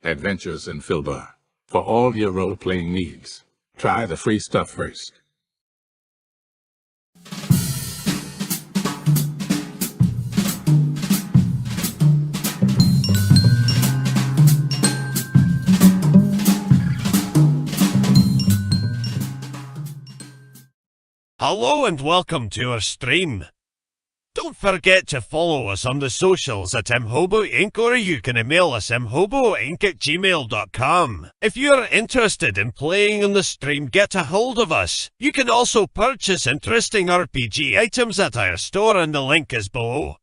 Adventures in Filbar. For all your role-playing needs, try the free stuff first. Hello and welcome to our stream. Don't forget to follow us on the socials at Mhobo Inc. or you can email us mhoboinc@gmail.com. If you're interested in playing on the stream, get a hold of us. You can also purchase interesting RPG items at our store and the link is below.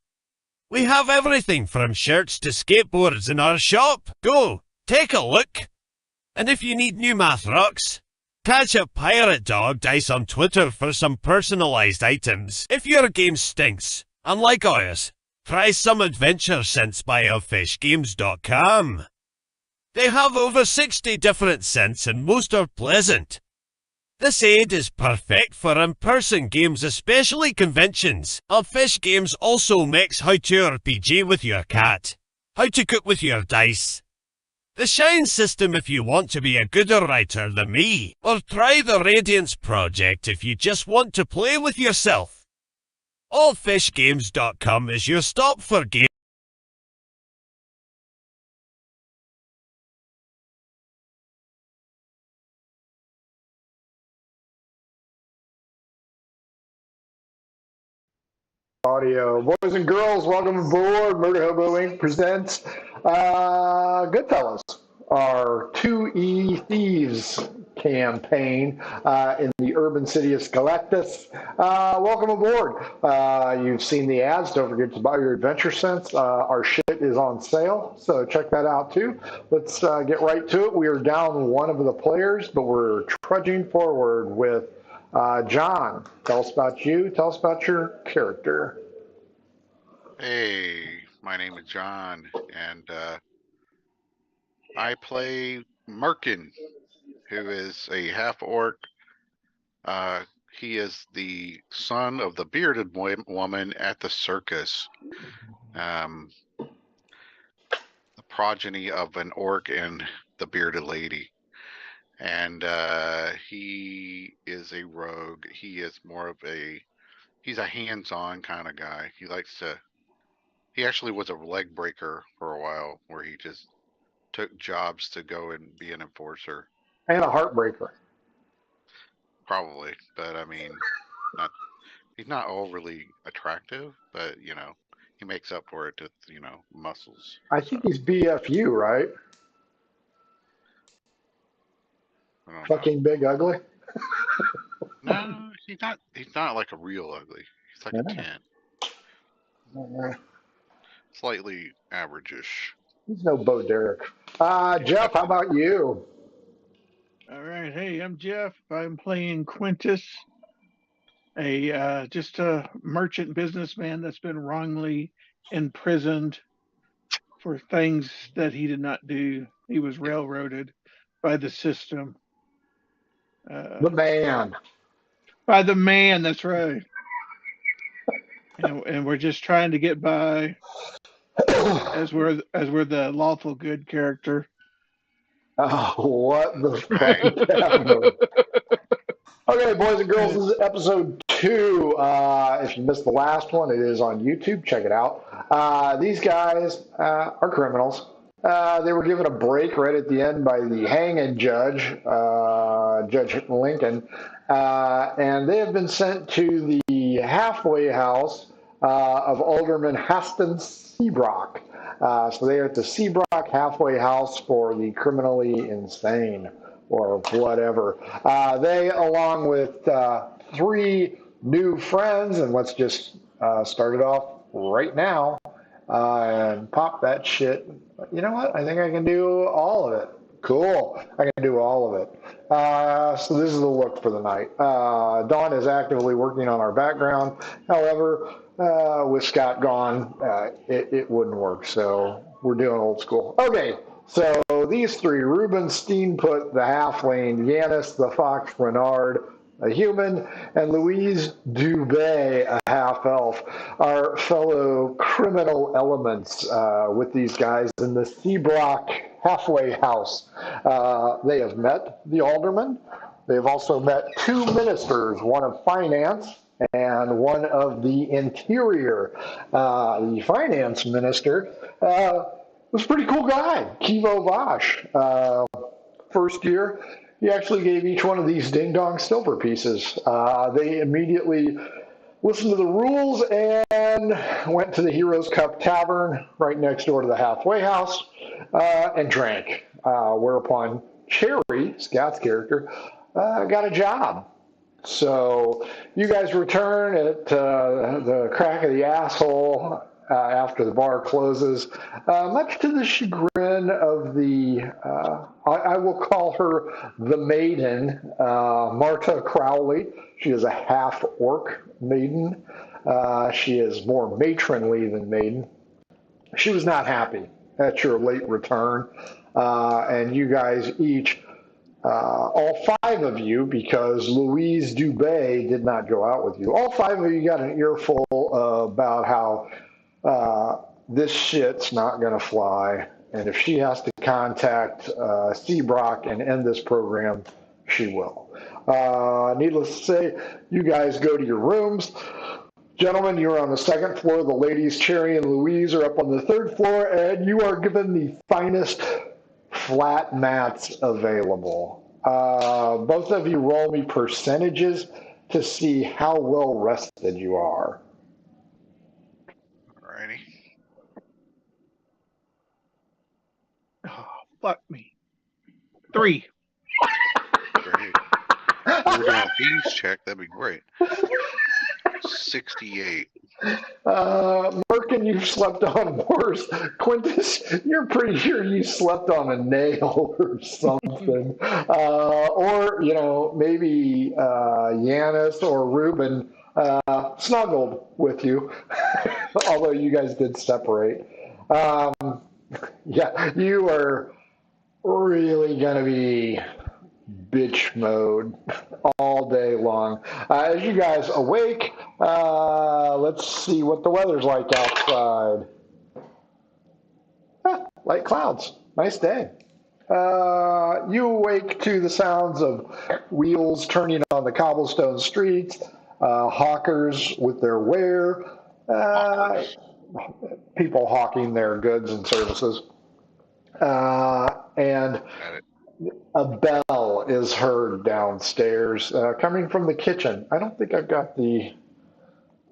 We have everything from shirts to skateboards in our shop. Go, take a look. And if you need new math rocks, catch a Pirate Dog Dice on Twitter for some personalised items. If your game stinks, unlike ours, try some adventure scents by elfishgames.com. They have over 60 different scents and most are pleasant. This aid is perfect for in-person games, especially conventions. Elfish Games also makes how to RPG with your cat, how to cook with your dice, the Shine system if you want to be a gooder writer than me, or try the Radiance project if you just want to play with yourself. Allfishgames.com is your stop for games. Audio. Boys and girls, welcome aboard. Murder Hobo Inc. presents Goodfellas, our 2E Thieves campaign in the urban city of Galactus. Welcome aboard. You've seen the ads. Don't forget to buy your adventure sense. Our shit is on sale, so check that out too. Let's get right to it. We are down one of the players, but we're trudging forward with John. Tell us about you. Tell us about your character. Hey, my name is John, and I play Merkin, who is a half-orc. He is the son of the bearded woman at the circus, the progeny of an orc and the bearded lady. And he is a rogue. He is more of he's a hands-on kind of guy. He actually was a leg breaker for a while, where he just took jobs to go and be an enforcer. And a heartbreaker. Probably, but I mean, he's not overly attractive, but he makes up for it with muscles. I think he's BFU, right? Fucking big ugly. No, he's not. He's not like a real ugly. He's like a 10. Slightly average-ish. He's no Bo Derek. Jeff, how about you? All right. Hey, I'm Jeff. I'm playing Quintus, just a merchant businessman that's been wrongly imprisoned for things that he did not do. He was railroaded by the system. The man. By the man, that's right. And we're just trying to get by as we're the lawful good character. Oh, what the fuck? Okay, boys and girls, this is episode 2. If you missed the last one, it is on YouTube. Check it out. These guys are criminals. They were given a break right at the end by the hanging judge, Judge Lincoln, and they have been sent to the halfway house of Alderman Haston Seabrock. So they are at the Seabrock halfway house for the criminally insane, or whatever. They, along with 3 new friends, and let's just start it off right now and pop that shit. You know what? I think I can do all of it. Cool. I can do all of it. So this is the look for the night. Dawn is actively working on our background. However, with Scott gone, it wouldn't work. So we're doing old school. Okay. So these 3, Ruben Steenput, the halfling, Yanis, the fox Renard, a human, and Louise Dubé, a half-elf, are fellow criminal elements with these guys in the Seabrock halfway house. They have met the alderman. They've also met two ministers, one of finance and one of the interior. The finance minister was a pretty cool guy, Kivo Vash. First year, he actually gave each one of these ding dong silver pieces. They immediately listened to the rules and went to the Heroes Cup Tavern right next door to the halfway house and drank. Whereupon Cherry, Scott's character, got a job. So you guys return at the crack of the asshole after the bar closes, much to the chagrin of the, I will call her the maiden, Marta Crowley. She is a half-orc maiden. She is more matronly than maiden. She was not happy at your late return, and you guys each all five of you, because Louise Dubé did not go out with you, all five of you got an earful about how this shit's not going to fly, and if she has to contact Seabrock and end this program, she will. Needless to say, you guys go to your rooms. Gentlemen, you're on the second floor. The ladies, Cherry and Louise, are up on the third floor, and you are given the finest flat mats available. Both of you roll me percentages to see how well rested you are. Alrighty. Oh, fuck me. 3. Great. If we're doing a thieves check, that'd be great. 68. Merkin, you've slept on worse. Quintus, you're pretty sure you slept on a nail or something. Or, maybe Yanis or Ruben snuggled with you, although you guys did separate. Yeah, you are really going to be bitch mode all day long. As you guys awake, let's see what the weather's like outside. Light clouds. Nice day. You awake to the sounds of wheels turning on the cobblestone streets, hawkers with their ware, people hawking their goods and services. And a bell is heard downstairs coming from the kitchen. I don't think I've got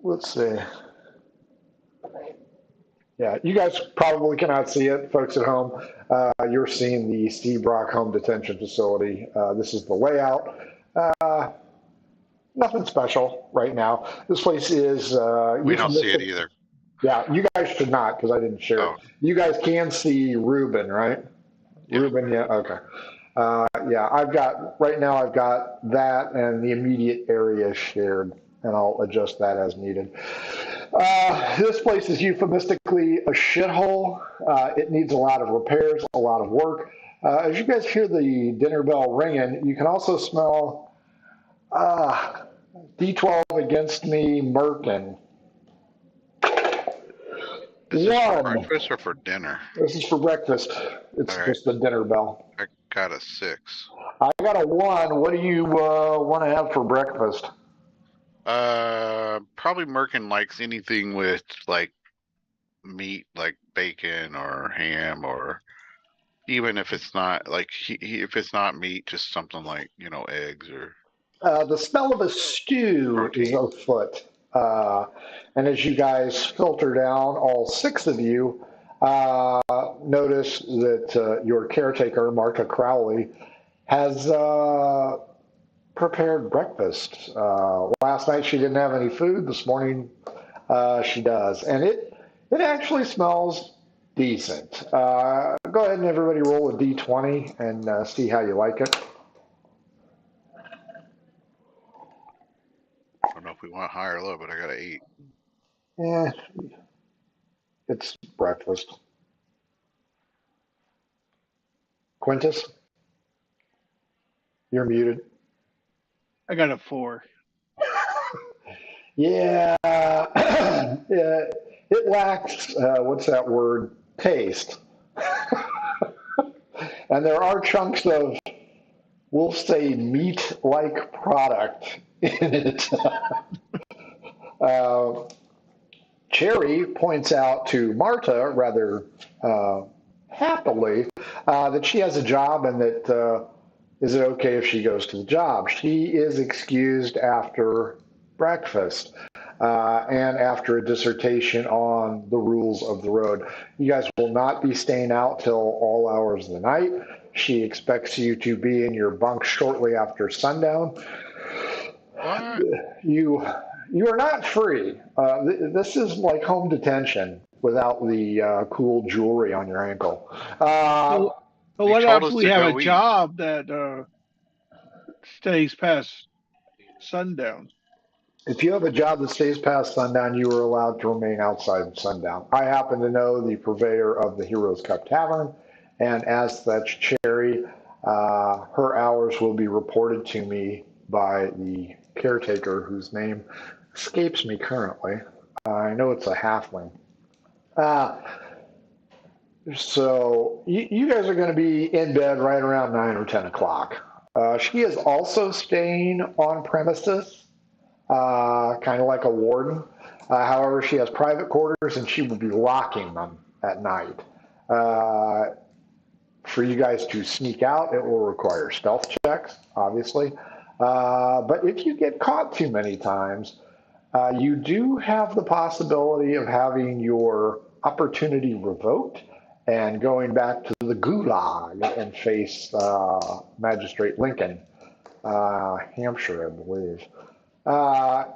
let's see. Yeah, you guys probably cannot see it, folks at home. You're seeing the Seabrock Home Detention Facility. This is the layout. Nothing special right now. This place is... we don't see it either. Yeah, you guys should not, because I didn't share it. You guys can see Ruben, right? Yeah. Ruben, yeah, okay. Yeah, I've got that and the immediate area shared, and I'll adjust that as needed. This place is euphemistically a shithole. It needs a lot of repairs, a lot of work. As you guys hear the dinner bell ringing, you can also smell D12 against me, Merkin. Is this for breakfast or for dinner? This is for breakfast. It's just the dinner bell. I got a 6. I got a 1. What do you want to have for breakfast? Probably Merkin likes anything with like meat, like bacon or ham, or even if it's not like if it's not meat, just something like eggs or. The smell of a stew protein is afoot. And as you guys filter down, all 6 of you notice that your caretaker, Marta Crowley, has prepared breakfast. Last night she didn't have any food. This morning she does. And it actually smells decent. Go ahead and everybody roll a D20 and see how you like it. I don't know if we want high or low, but I got an 8. Yeah, it's breakfast. Quintus, you're muted. I got a 4. Yeah, it lacks, what's that word? Taste. And there are chunks of, we'll say, meat-like product in it. uh, Cherry points out to Marta rather happily that she has a job and that is it okay if she goes to the job? She is excused after breakfast and after a dissertation on the rules of the road. You guys will not be staying out till all hours of the night. She expects you to be in your bunk shortly after sundown. What? You you are not free. This is like home detention without the cool jewelry on your ankle. So, but He what told if us we to have a go eat. job that stays past sundown? If you have a job that stays past sundown, you are allowed to remain outside sundown. I happen to know the purveyor of the Heroes Cup Tavern, and as such, Cherry, her hours will be reported to me by the caretaker, whose name escapes me currently. I know it's a halfling. Uh, so you guys are going to be in bed right around 9 or 10 o'clock. She is also staying on premises kind of like a warden. However, she has private quarters and she will be locking them at night. Uh, for you guys to sneak out, it will require stealth checks, obviously. But if you get caught too many times, you do have the possibility of having your opportunity revoked and going back to the gulag and face Magistrate Lincoln, Hampshire, I believe.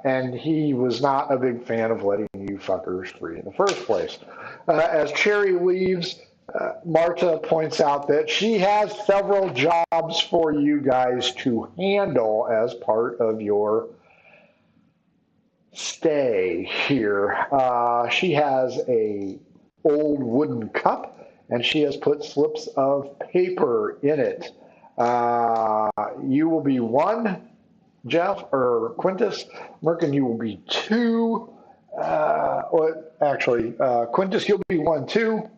And he was not a big fan of letting you fuckers free in the first place. As Cherry leaves, Marta points out that she has several jobs for you guys to handle as part of your stay here. She has a old wooden cup, and she has put slips of paper in it. You will be one, Jeff or Quintus. Merkin, you will be two. Quintus, you'll be 1, 2.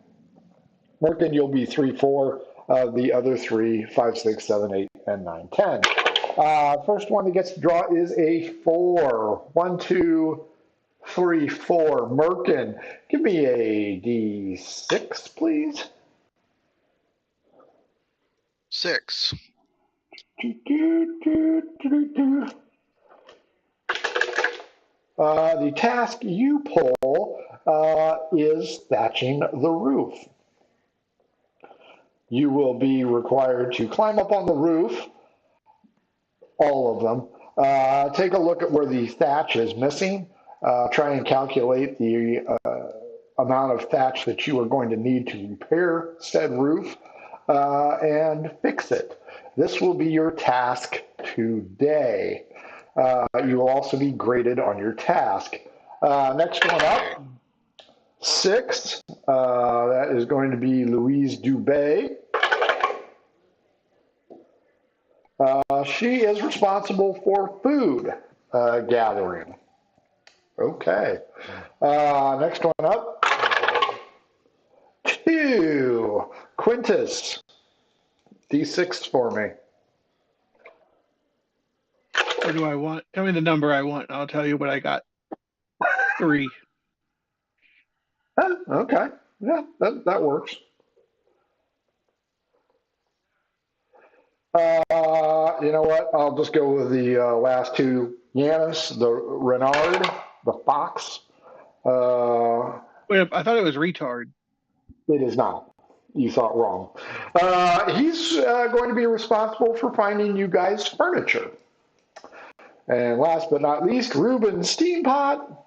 Merkin, you'll be 3, 4. The other three, 5, 6, 7, 8, and 9, 10. First one that gets to draw is a 4. 1, 2, 3, 4. Merkin, give me a D6, please. 6. The task you pull is thatching the roof. You will be required to climb up on the roof, all of them, take a look at where the thatch is missing, try and calculate the amount of thatch that you are going to need to repair said roof, and fix it. This will be your task today. You will also be graded on your task. Next one up, 6. That is going to be Louise Dubé. She is responsible for food gathering. Okay. Next one up, 2. Quintus, D6 for me. What do I want? Tell me the number I want, and I'll tell you what I got. 3. Okay. Yeah, that works. You know what? I'll just go with the last two. Yanis, the Renard, the Fox. Wait, I thought it was retard. It is not. You thought wrong. He's going to be responsible for finding you guys furniture. And last but not least, Ruben Steampot.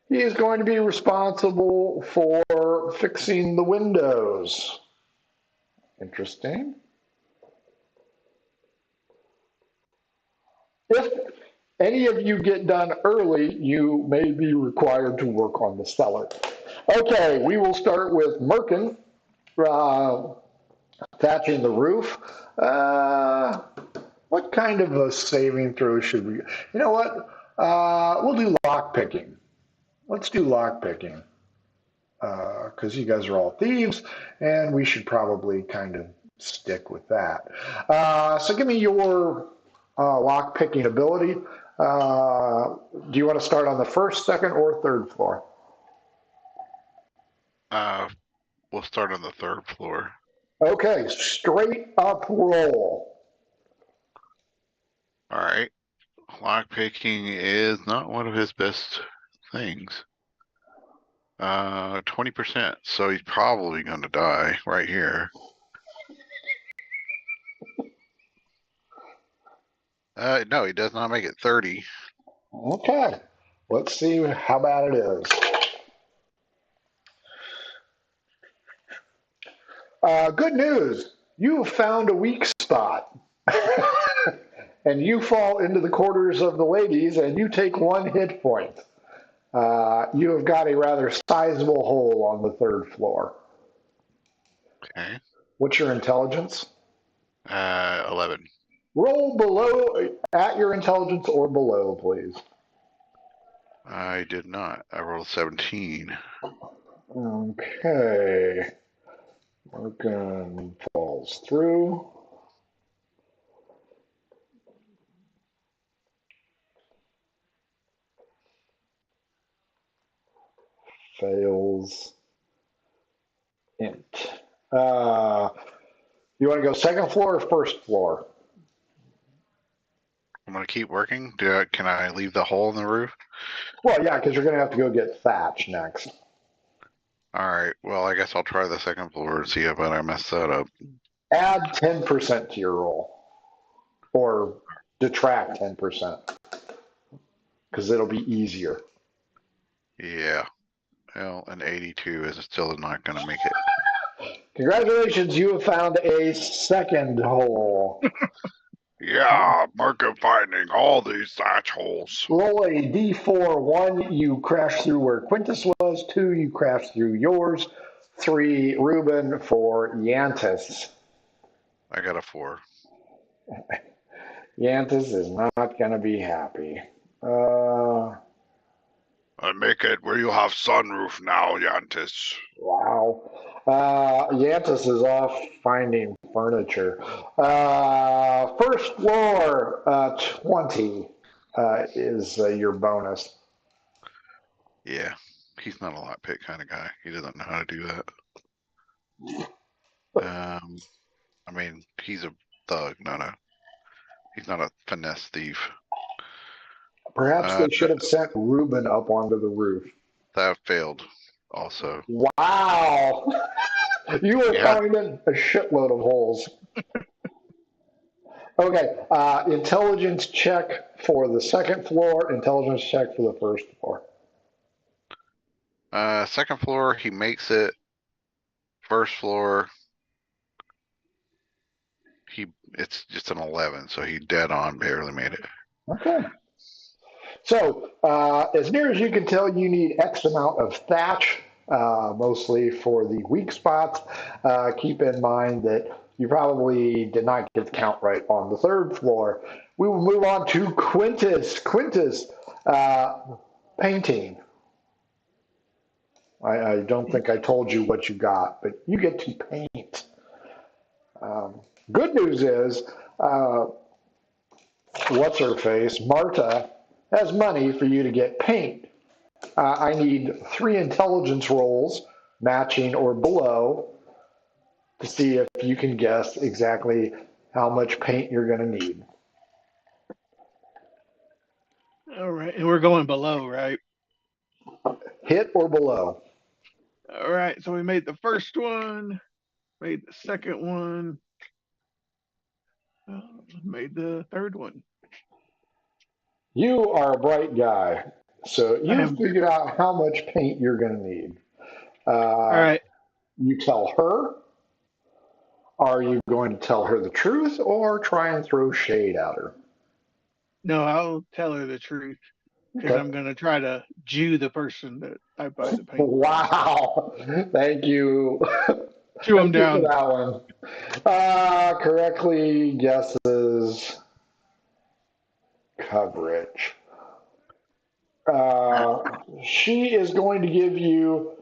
He is going to be responsible for fixing the windows. Interesting. If any of you get done early, you may be required to work on the cellar. Okay, we will start with Merkin, thatching the roof. What kind of a saving throw should we? You know what? We'll do lock picking. Let's do lock picking. because you guys are all thieves, and we should probably kind of stick with that. So give me your lock picking ability. Do you want to start on the first, second, or third floor? We'll start on the third floor. Okay, straight up roll. All right. Lockpicking is not one of his best things. 20%. So he's probably going to die right here. No, he does not make it 30. Okay, let's see how bad it is. Good news. You have found a weak spot. And you fall into the quarters of the ladies and you take 1 hit point. You have got a rather sizable hole on the third floor. Okay. What's your intelligence? 11. Roll below, at your intelligence or below, please. I did not. I rolled 17. Okay. Morgan falls through. Fails. Int. You want to go second floor or first floor? I'm going to keep working. Can I leave the hole in the roof? Well, yeah, because you're going to have to go get thatch next. All right. Well, I guess I'll try the second floor and see if I mess that up. Add 10% to your roll. Or detract 10%. Because it'll be easier. Yeah. Well, an 82 is still not going to make it. Congratulations, you have found a second hole. Yeah, Marco finding all these thatch holes. Roll a d4. 1, you crash through where Quintus was. 2, you crash through yours. 3, Ruben. 4, Yantis. I got a 4. Yantis is not going to be happy. I make it where you have sunroof now, Yantis. Wow. Yantis is off finding furniture. First floor, 20 is your bonus. Yeah, he's not a lot pick kind of guy. He doesn't know how to do that. I mean, he's a thug, he's not a finesse thief. Perhaps they should have sent Ruben up onto the roof. That failed also. Wow. You were finding a shitload of holes. Okay, intelligence check for the second floor, intelligence check for the first floor. Second floor, he makes it. First floor, it's just an 11, so he dead on barely made it. Okay. So, as near as you can tell, you need X amount of thatch, mostly for the weak spots. Keep in mind that you probably did not get the count right on the third floor. We will move on to Quintus. Quintus, painting. I don't think I told you what you got, but you get to paint. Good news is, what's her face, Marta, has money for you to get paint. I need 3 intelligence rolls, matching or below, to see if you can guess exactly how much paint you're going to need. All right, and we're going below, right? Hit or below. All right, so we made the first one, made the second one, made the third one. You are a bright guy, so you figured out how much paint you're going to need. All right. You tell her. Are you going to tell her the truth or try and throw shade at her? No, I'll tell her the truth because I'm going to try to Jew the person that I buy the paint. Wow. Thank you. Chew him down. For that one. Correctly guesses coverage. She is going to give you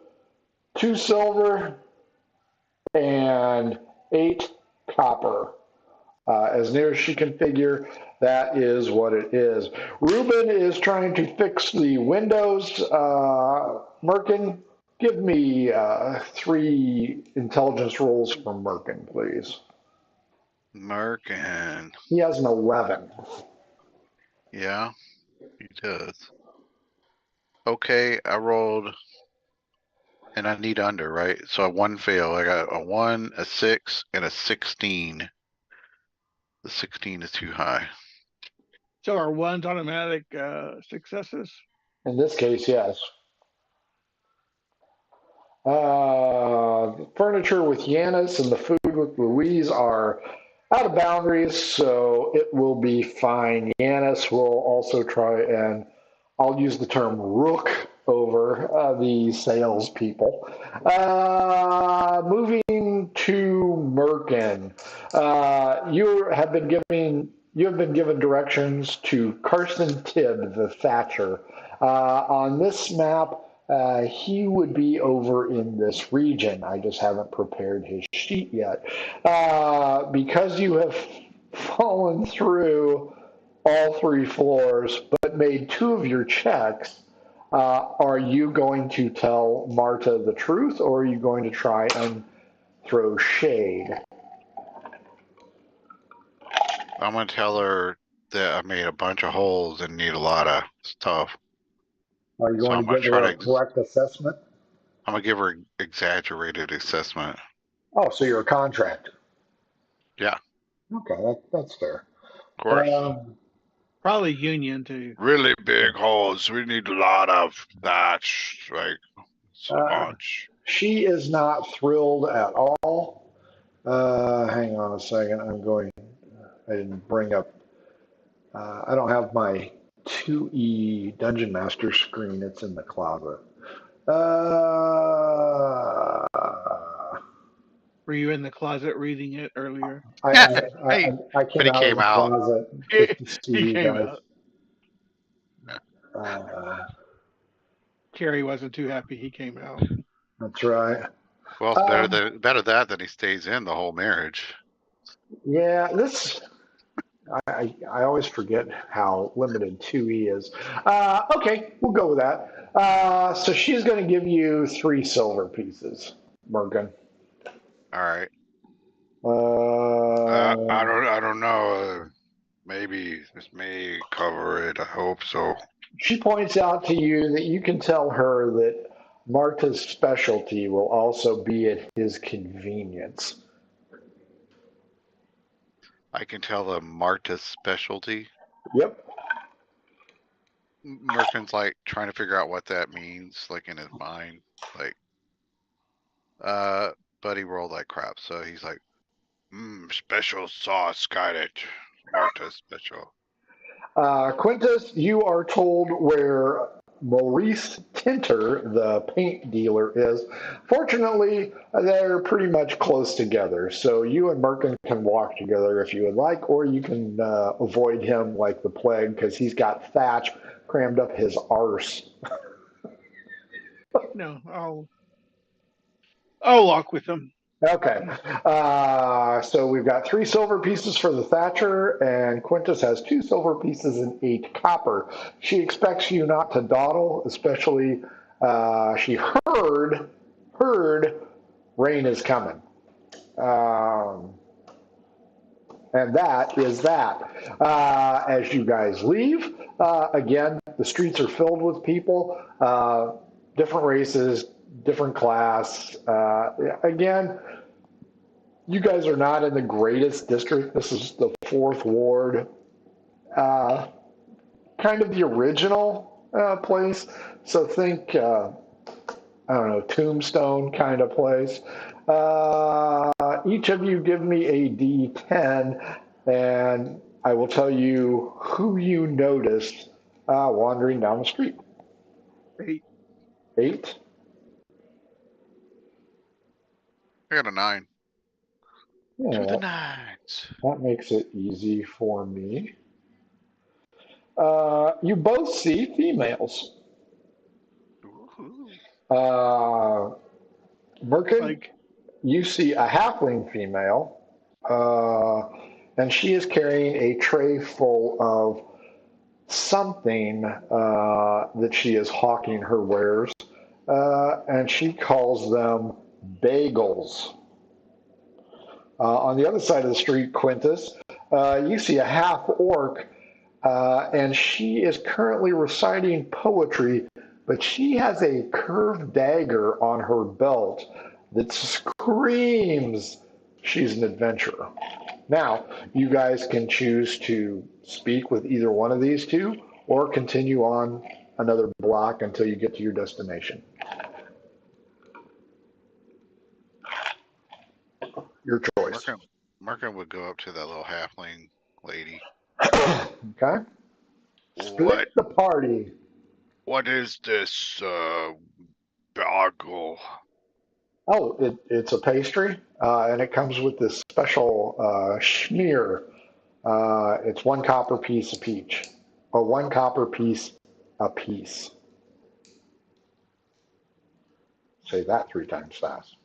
2 silver, and 8 copper. As near as she can figure, that is what it is. Ruben is trying to fix the windows. Merkin, give me 3 intelligence rolls for Merkin, please. Merkin. He has an 11. Yeah, he does. Okay, I rolled, and I need under, right? So a 1 fail. I got a 1, a 6, and a 16. The 16 is too high. So are ones automatic successes? In this case, yes. Furniture with Yanis and the food with Louise are out of boundaries, so it will be fine. Yanis will also try and I'll use the term rook over the salespeople. Moving to Merkin, you have been given directions to Carson Tibb, the Thatcher. On this map, he would be over in this region. I just haven't prepared his sheet yet. Because you have fallen through all 3 floors, but made 2 of your checks, are you going to tell Marta the truth, or are you going to try and throw shade? I'm going to tell her that I made a bunch of holes and need a lot of stuff. Are you So going I'm to going give to her try a to. correct assessment? I'm going to give her exaggerated assessment. Oh, so you're a contractor. Yeah, Okay, that's fair. of course. Probably union too. Really big holes. We need a lot of thatch, like a bunch. She is not thrilled at all. Hang on a second. I didn't bring up, I don't have my 2E Dungeon Master screen. It's in the closet. Were you in the closet reading it earlier? I But came he out of came the out. closet just to see He you came guys. out. Carrie wasn't too happy he came out. That's right. Well, it's better that than he stays in the whole marriage. Yeah, I always forget how limited 2E is. Okay, we'll go with that. So she's going to give you 3 silver pieces, Morgan. All right. Uh, I don't know. Maybe this may cover it. I hope so. she points out to you that you can tell her that Marta's specialty will also be at his convenience. I can tell the Marta's specialty. Yep. Merkin's like trying to figure out what that means, like in his mind. Like, but he rolled like crap, so he's like, special sauce, got it. Marta's special. Quintus, you are told where Maurice Tinter, the paint dealer, is. Fortunately, they're pretty much close together, so you and Merkin can walk together if you would like, or you can avoid him like the plague because he's got thatch crammed up his arse. No, I'll walk with him. Okay, so we've got 3 silver pieces for the Thatcher, and Quintus has 2 silver pieces and 8 copper. She expects you not to dawdle, especially she heard rain is coming. And that is that. As you guys leave, again, the streets are filled with people, different races, different class. Again, you guys are not in the greatest district. This is the 4th Ward, kind of the original place. So think, I don't know, Tombstone kind of place. Each of you give me a D10, and I will tell you who you noticed wandering down the street. 8. 8. I got a 9. Yeah, To the 9s. that makes it easy for me. You both see females. Ooh. Merkin, Like, you see a halfling female, and she is carrying a tray full of something that she is hawking her wares, and she calls them bagels. On the other side of the street, Quintus, you see a half orc, and she is currently reciting poetry, but she has a curved dagger on her belt that screams she's an adventurer. Now, you guys can choose to speak with either one of these two or continue on another block until you get to your destination. Your choice. Merkin would go up to that little halfling lady. Okay? Split What? the party. What is this boggle? Oh, it's a pastry, and it comes with this special schmear. It's 1 copper piece a peach, or 1 copper piece a piece. Say that 3 times fast.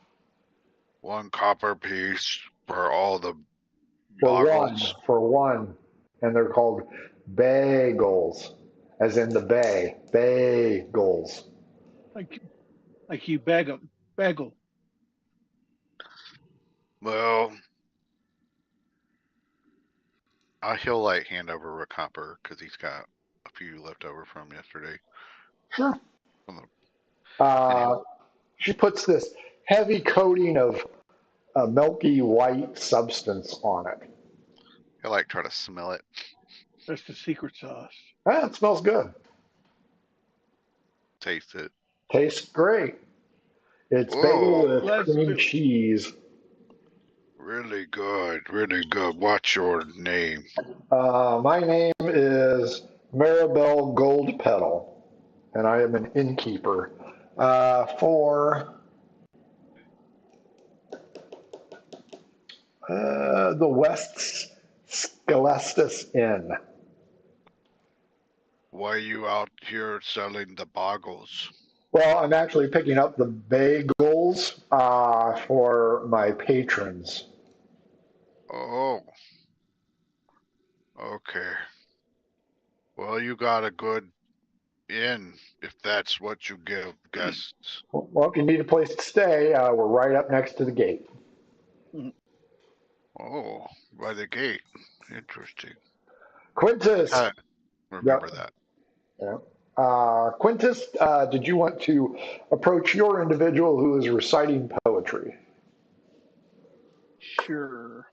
1 copper piece for all the For boggles. one, and they're called bagels, as in the bay. Bagels. like, like you bagel. Well, he'll like hand over a copper because he's got a few left over from yesterday. Sure. From the, She puts this heavy coating of a milky white substance on it. he'll like try to smell it. That's the secret sauce. Ah, it smells good. Taste it. Tastes great. It's bagel Oh, with cream Let's cheese. really good. Really good. What's your name? My name is Maribel Goldpetal, and I am an innkeeper for the West Scholastus Inn. Why are you out here selling the boggles? Well, I'm actually picking up the bagels for my patrons. Oh, okay. Well, you got a good inn if that's what you give guests. Well, if you need a place to stay, we're right up next to the gate. Oh, by the gate. Interesting. Quintus. I remember Yep. that. Yeah. Quintus, did you want to approach your individual who is reciting poetry? sure.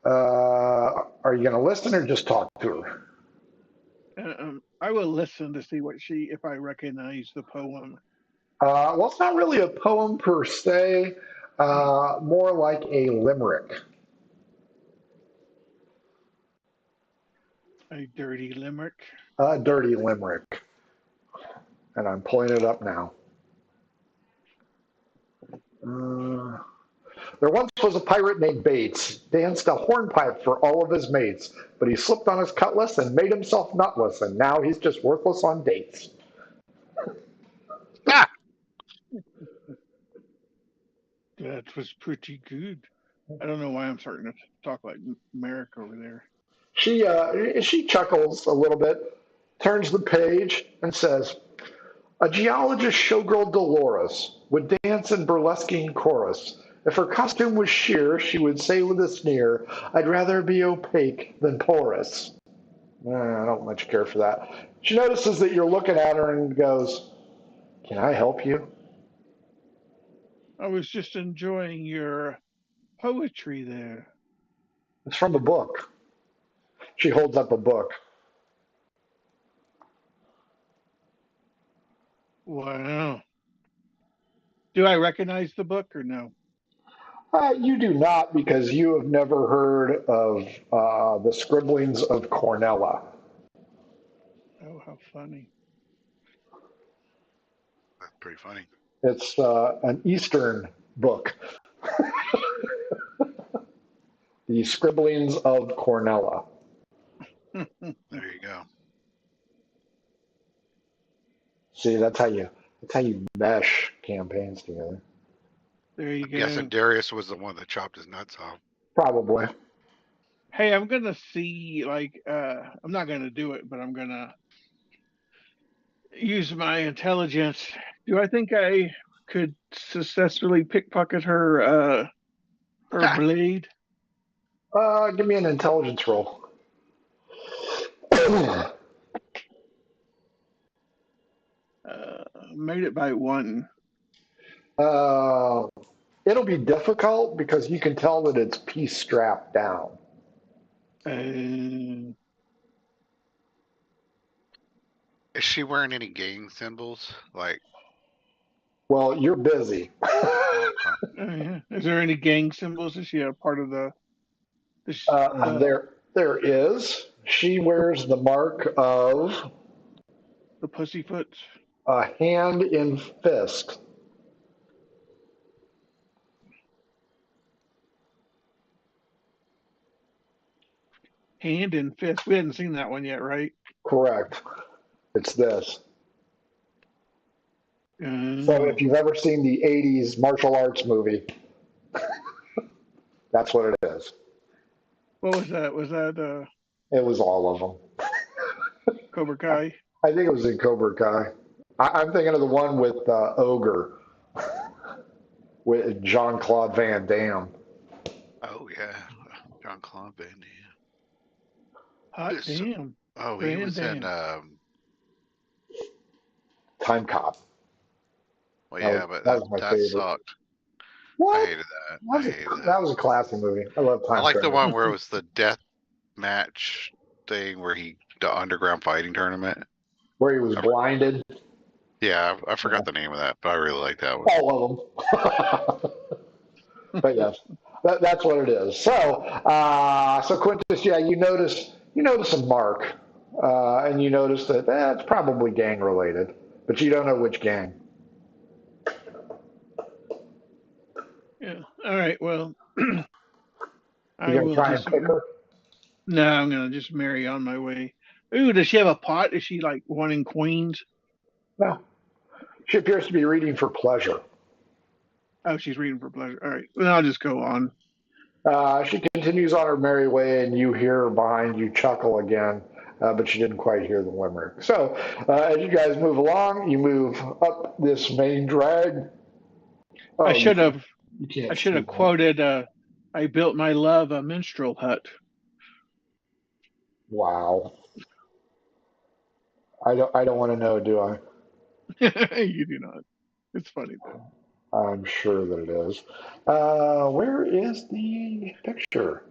Are you going to listen or just talk to her? I will listen to see if I recognize the poem. Well, it's not really a poem per se, more like a limerick. A dirty limerick. A dirty limerick. And I'm pulling it up now. There once was a pirate named Bates, danced a hornpipe for all of his mates, but he slipped on his cutlass and made himself nutless, and now he's just worthless on dates. Ah! That was pretty good. I don't know why I'm starting to talk like Merrick over there. She chuckles a little bit, turns the page, and says, "A geologist showgirl Dolores would dance in burlesquing chorus. If her costume was sheer, she would say with a sneer, 'I'd rather be opaque than porous.'" I don't much care for that. She notices that you're looking at her and goes, "Can I help you?" I was just enjoying your poetry there. It's from a book. She holds up a book. Wow. Do I recognize the book or no? You do not, because you have never heard of the scribblings of Cornella. Oh, how funny. That's pretty funny. It's an Eastern book. The scribblings of Cornella. There you go. See, that's how you mesh campaigns together. There you I'm go. guessing Darius was the one that chopped his nuts off. Probably. Hey, I'm gonna see. Like, I'm not gonna do it, but I'm gonna use my intelligence. Do I think I could successfully pickpocket her blade? Give me an intelligence roll. Made it by one. uh, it'll be difficult because you can tell that it's piece strapped down. Uh, Is she wearing any gang symbols? Like, Well, you're busy. yeah. Is there any gang symbols? Is she a part of the There is. She wears the mark of the Pussyfoots? a hand in fist. Hand and fist. We hadn't seen that one yet, right? Correct. It's this. So Oh. if you've ever seen the 80s martial arts movie, that's what it is. What was that? Was that It was all of them. Cobra Kai? I think it was in Cobra Kai. I'm thinking of the one with Ogre, with Jean-Claude Van Damme. oh yeah, John Claude Van Damme. Hot So- damn. Oh, he Van was in. Damme. Time Cop. Well, That yeah, was- but that was my that favorite. sucked. I What? hated that. That was, I hated that that. was a classic movie. I love Time I like the Travel. one where it was the death match thing where the underground fighting tournament. Where he was blinded. Yeah, I forgot the name of that, but I really like that one. All of them. But yes, that's what it is. So Quintus, yeah, you notice a mark, and you notice that it's probably gang related, but you don't know which gang. Yeah. All right. Well, You I gonna will try and just. pick her? No, I'm gonna just marry on my way. Ooh, does she have a pot? Is she like one in Queens? No. She appears to be reading for pleasure. Oh, she's reading for pleasure. All right. Well, I'll just go on. She continues on her merry way, and you hear her behind you chuckle again, but you didn't quite hear the limerick. So, as you guys move along, you move up this main drag. Oh, I should have. You can't I should see have that. quoted. I built my love a minstrel hut. Wow. I don't want to know, do I? You do not. It's funny though. I'm sure that it is. Where is the picture?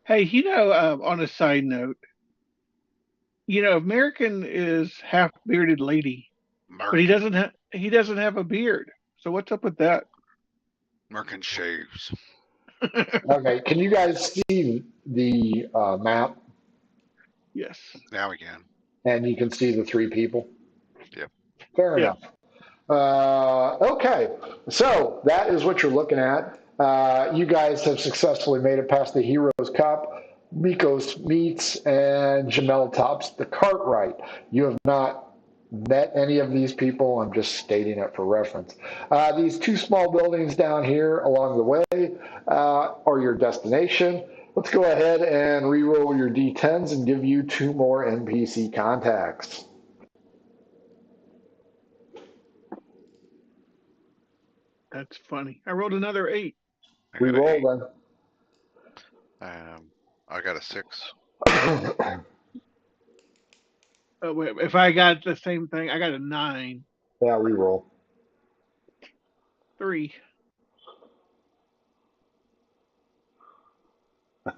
Hey, on a side note, American is half bearded lady, but he doesn't have a beard. So what's up with that? Merkin shaves. Okay, can you guys see the map? Yes. Now we can. And you can see the three people? Yep. Fair Yeah. enough. Okay, so that is what you're looking at. You guys have successfully made it past the Heroes Cup. Mikos meets and Jamel tops the Cartwright. You have not met any of these people. I'm just stating it for reference. These two small buildings down here along the way are your destination. Let's go ahead and re-roll your D10s and give you two more NPC contacts. That's funny. I rolled another 8. I got an Re-roll then. I got a 6. Wait, if I got the same thing, I got a 9. Yeah, re-roll. 3.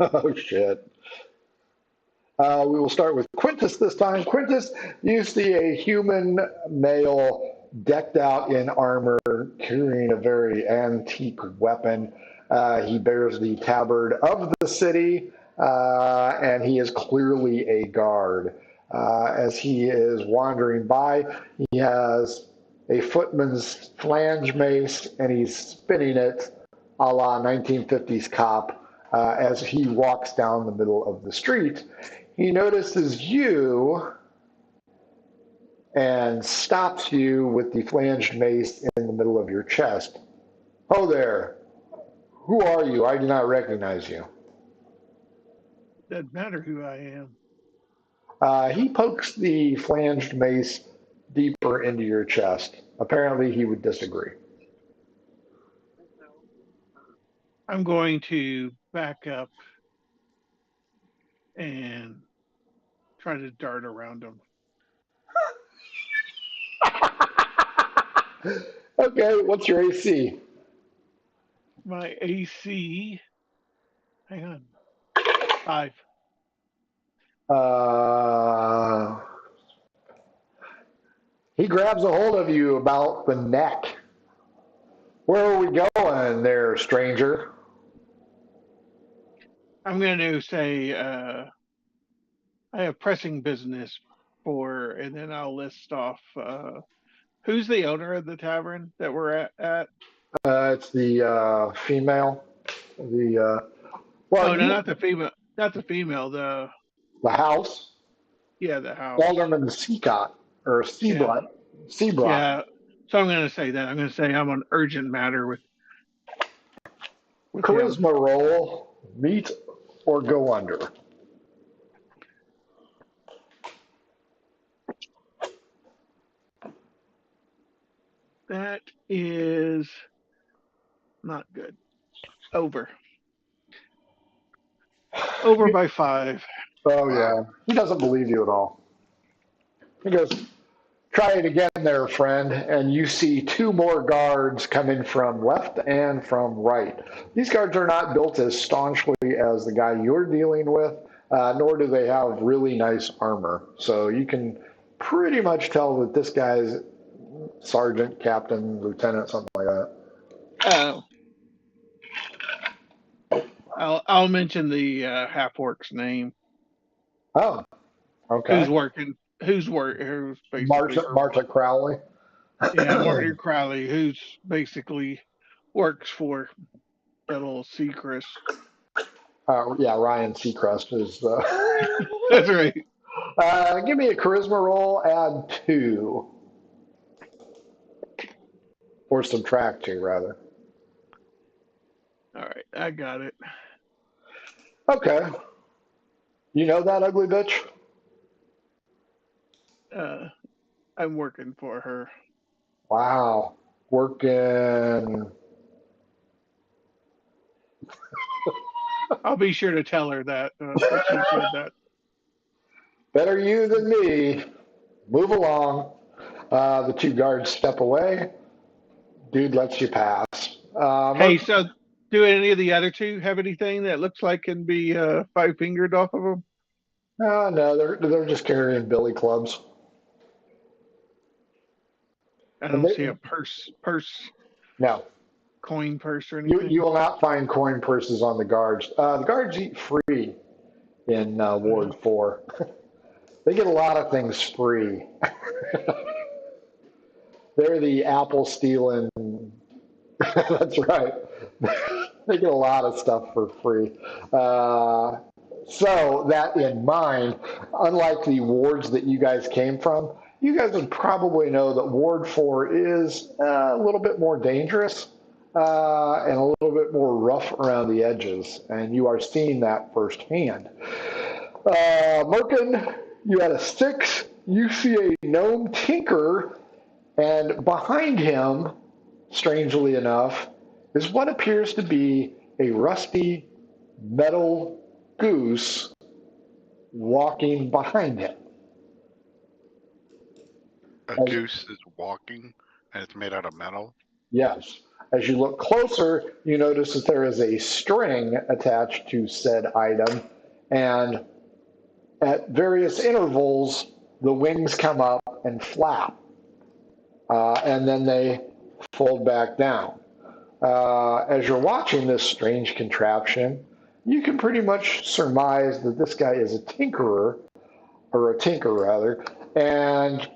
Oh, shit. We will start with Quintus this time. Quintus, you see a human male decked out in armor, carrying a very antique weapon. He bears the tabard of the city, and he is clearly a guard. As he is wandering by, he has a footman's flange mace, and he's spinning it a la 1950s cop. As he walks down the middle of the street, he notices you and stops you with the flanged mace in the middle of your chest. "Ho there! Who are you? I do not recognize you." Doesn't matter who I am. He pokes the flanged mace deeper into your chest. Apparently, he would disagree. I'm going to back up and try to dart around him. Okay, what's your AC? My AC, hang on, 5. Uh, he grabs a hold of you about the neck. "Where are we going there, stranger?" I'm going to say, I have pressing business for, and then I'll list off who's the owner of the tavern that we're at. It's the female. The Oh well, no, you not the female, not the female. the house. Yeah, the house. Alderman Seacott or Yeah, Seabrook. yeah. So I'm going to say that. I'm going to say I'm on urgent matter with him. Charisma roll, meet or go under. That is not good. Over. Over by 5. Oh Wow. yeah, he doesn't believe you at all. He goes, "Try it again there, friend." And you see two more guards coming from left and from right. These guards are not built as staunchly as the guy you're dealing with, nor do they have really nice armor. So you can pretty much tell that this guy's sergeant, captain, lieutenant, something like that. Oh, I'll mention the half orc's name. Oh, Who's okay. working? Who's basically her? Marta Crowley. Yeah, Marty Crowley, who's basically works for that little Seacrest. Yeah, Ryan Seacrest is. That's right. Give me a charisma roll, add 2, or subtract 2, rather. All right, I got it. Okay. You know that ugly bitch? Uh, I'm working for her. Wow. Working. I'll be sure to tell her that she said that. Better you than me. Move along. The two guards step away. Dude lets you pass. Hey, so do any of the other two have anything that looks like can be 5-fingered off of them? No, they're just carrying billy clubs. I And don't see a purse, no, coin purse or you anything. will not find coin purses on the guards. The guards eat free in Ward 4. They get a lot of things free. They're the apple stealing. That's right. They get a lot of stuff for free. So, that in mind, unlike the wards that you guys came from, you guys would probably know that Ward 4 is a little bit more dangerous and a little bit more rough around the edges. And you are seeing that firsthand. Merkin, you had a 6. You see a gnome tinker, and behind him, strangely enough, is what appears to be a rusty metal goose walking behind him. A As, goose is walking, and it's made out of metal. yes. As you look closer, you notice that there is a string attached to said item, and at various intervals, the wings come up and flap, and then they fold back down. As you're watching this strange contraption, you can pretty much surmise that this guy is a tinkerer, or a tinker rather, and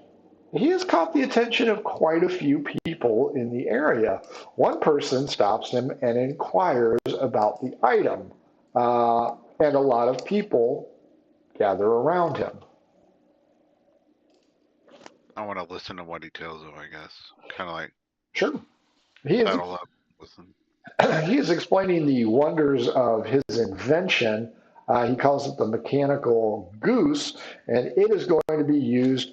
he has caught the attention of quite a few people in the area. One person stops him and inquires about the item, and a lot of people gather around him. I want to listen to what he tells them, I guess. Kind of like Sure. He is settle up with them. he is explaining the wonders of his invention. He calls it the mechanical goose, and it is going to be used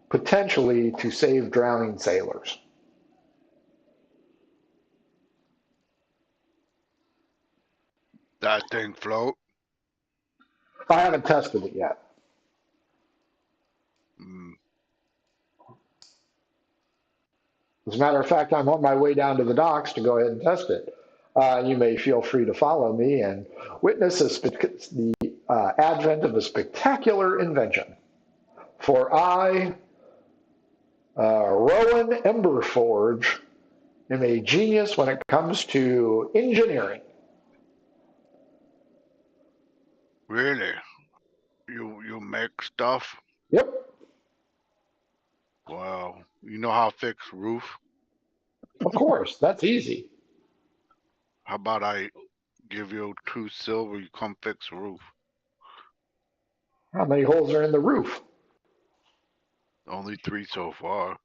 potentially to save drowning sailors. That thing float? I haven't tested it yet. Mm. As a matter of fact, I'm on my way down to the docks to go ahead and test it. You may feel free to follow me and witness the advent of a spectacular invention. For I, Rowan Emberforge, am a genius when it comes to engineering. Really? You make stuff? Yep, Wow. You know how to fix roof? of course, that's easy. How about I give you 2 silver, you come fix roof? How many holes are in the roof? Only 3 so far.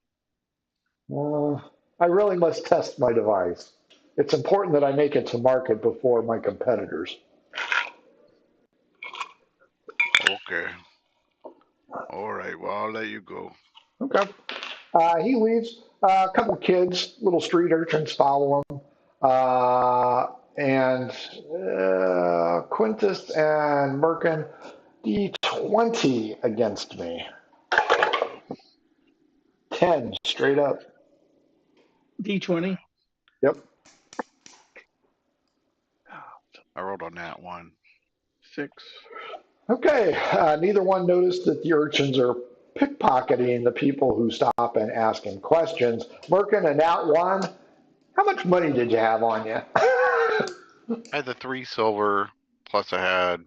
I really must test my device. It's important that I make it to market before my competitors. Okay. All right. Well, I'll let you go. Okay. He leaves. A couple kids, little street urchins, follow him. And Quintus and Merkin, D20 against me. 10 straight up. D20. Yep. I rolled on that one. 6. Okay. Neither one noticed that the urchins are pickpocketing the people who stop and ask him questions. Merkin and that one, how much money did you have on you? I had the 3 silver, plus I had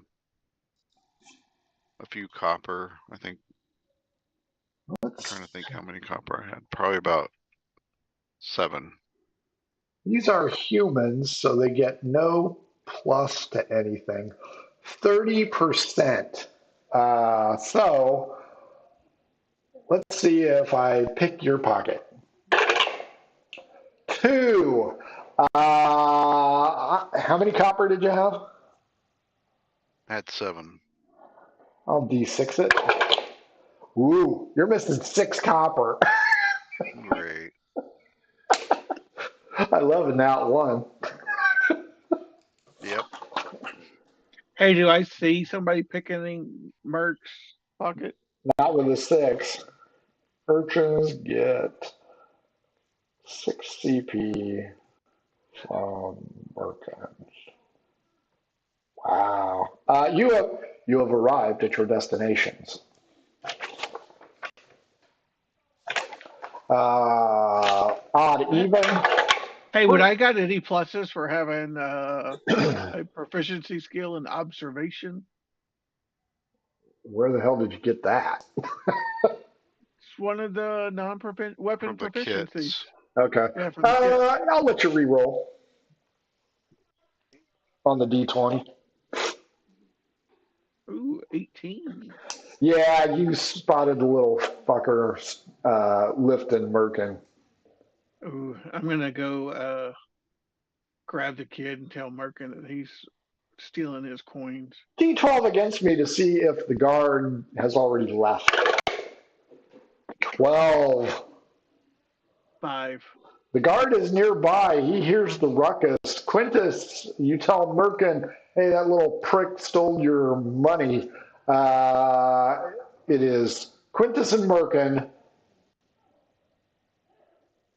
a few copper. I think. I'm trying to think how many copper I had. Probably about 7. These are humans, so they get no plus to anything. 30%. So let's see if I pick your pocket. 2. How many copper did you have? I had 7. I'll D6 it. Ooh, you're missing 6 copper. Great. I love it that one. Yep. Hey, do I see somebody picking Merc's pocket? Not with a 6. Urchins get 6 CP from Merkins. Wow. You have arrived at your destinations. Odd even. Hey, would I got any pluses for having a proficiency skill in observation? Where the hell did you get that? It's one of the weapon From the proficiencies. kits. Okay. Yeah, from the kit. I'll let you re-roll on the D20. Ooh, 18. Yeah, you spotted the little fucker lifting Merkin. Ooh, I'm gonna go grab the kid and tell Merkin that he's stealing his coins. D12 against me to see if the guard has already left. 12. 5. The guard is nearby. He hears the ruckus. Quintus, you tell Merkin, hey, that little prick stole your money. It is Quintus and Merkin,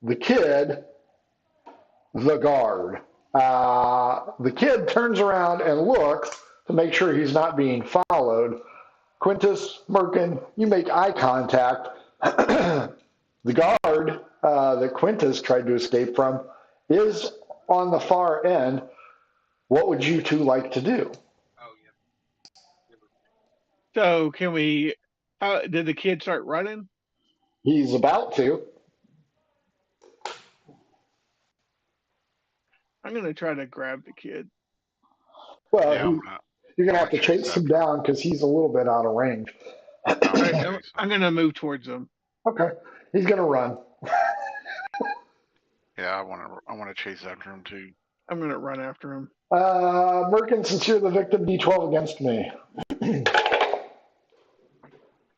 the kid, the guard. The kid turns around and looks to make sure he's not being followed. Quintus, Merkin, you make eye contact. The guard that Quintus tried to escape from is on the far end. What would you two like to do? So can we? Did the kid start running? He's about to. I'm gonna try to grab the kid. Well, Yeah, you're going to I'm have to gonna chase chase him after him. down because he's a little bit out of range. All right, Okay, I'm gonna move towards him. Okay. He's going to run. Yeah, I want to chase after him too. I'm going to run after him. Merkin, since you're the victim, D12 against me.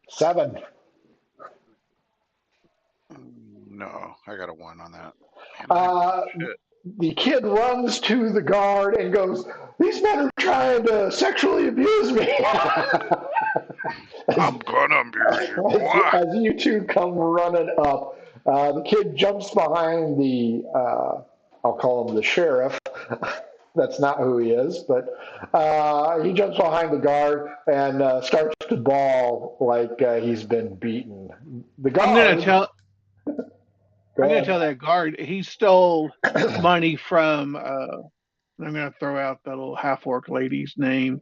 7. No, I got a 1 on that. Man, shit. The kid runs to the guard and goes, "These men are trying to sexually abuse me." I'm gonna abuse you, boy. As you two come running up, the kid jumps behind the, I'll call him the sheriff. That's not who he is, but he jumps behind the guard and starts to bawl like he's been beaten. The guard. I'm going to tell that guard he stole money from. I'm going to throw out the little half-orc lady's name.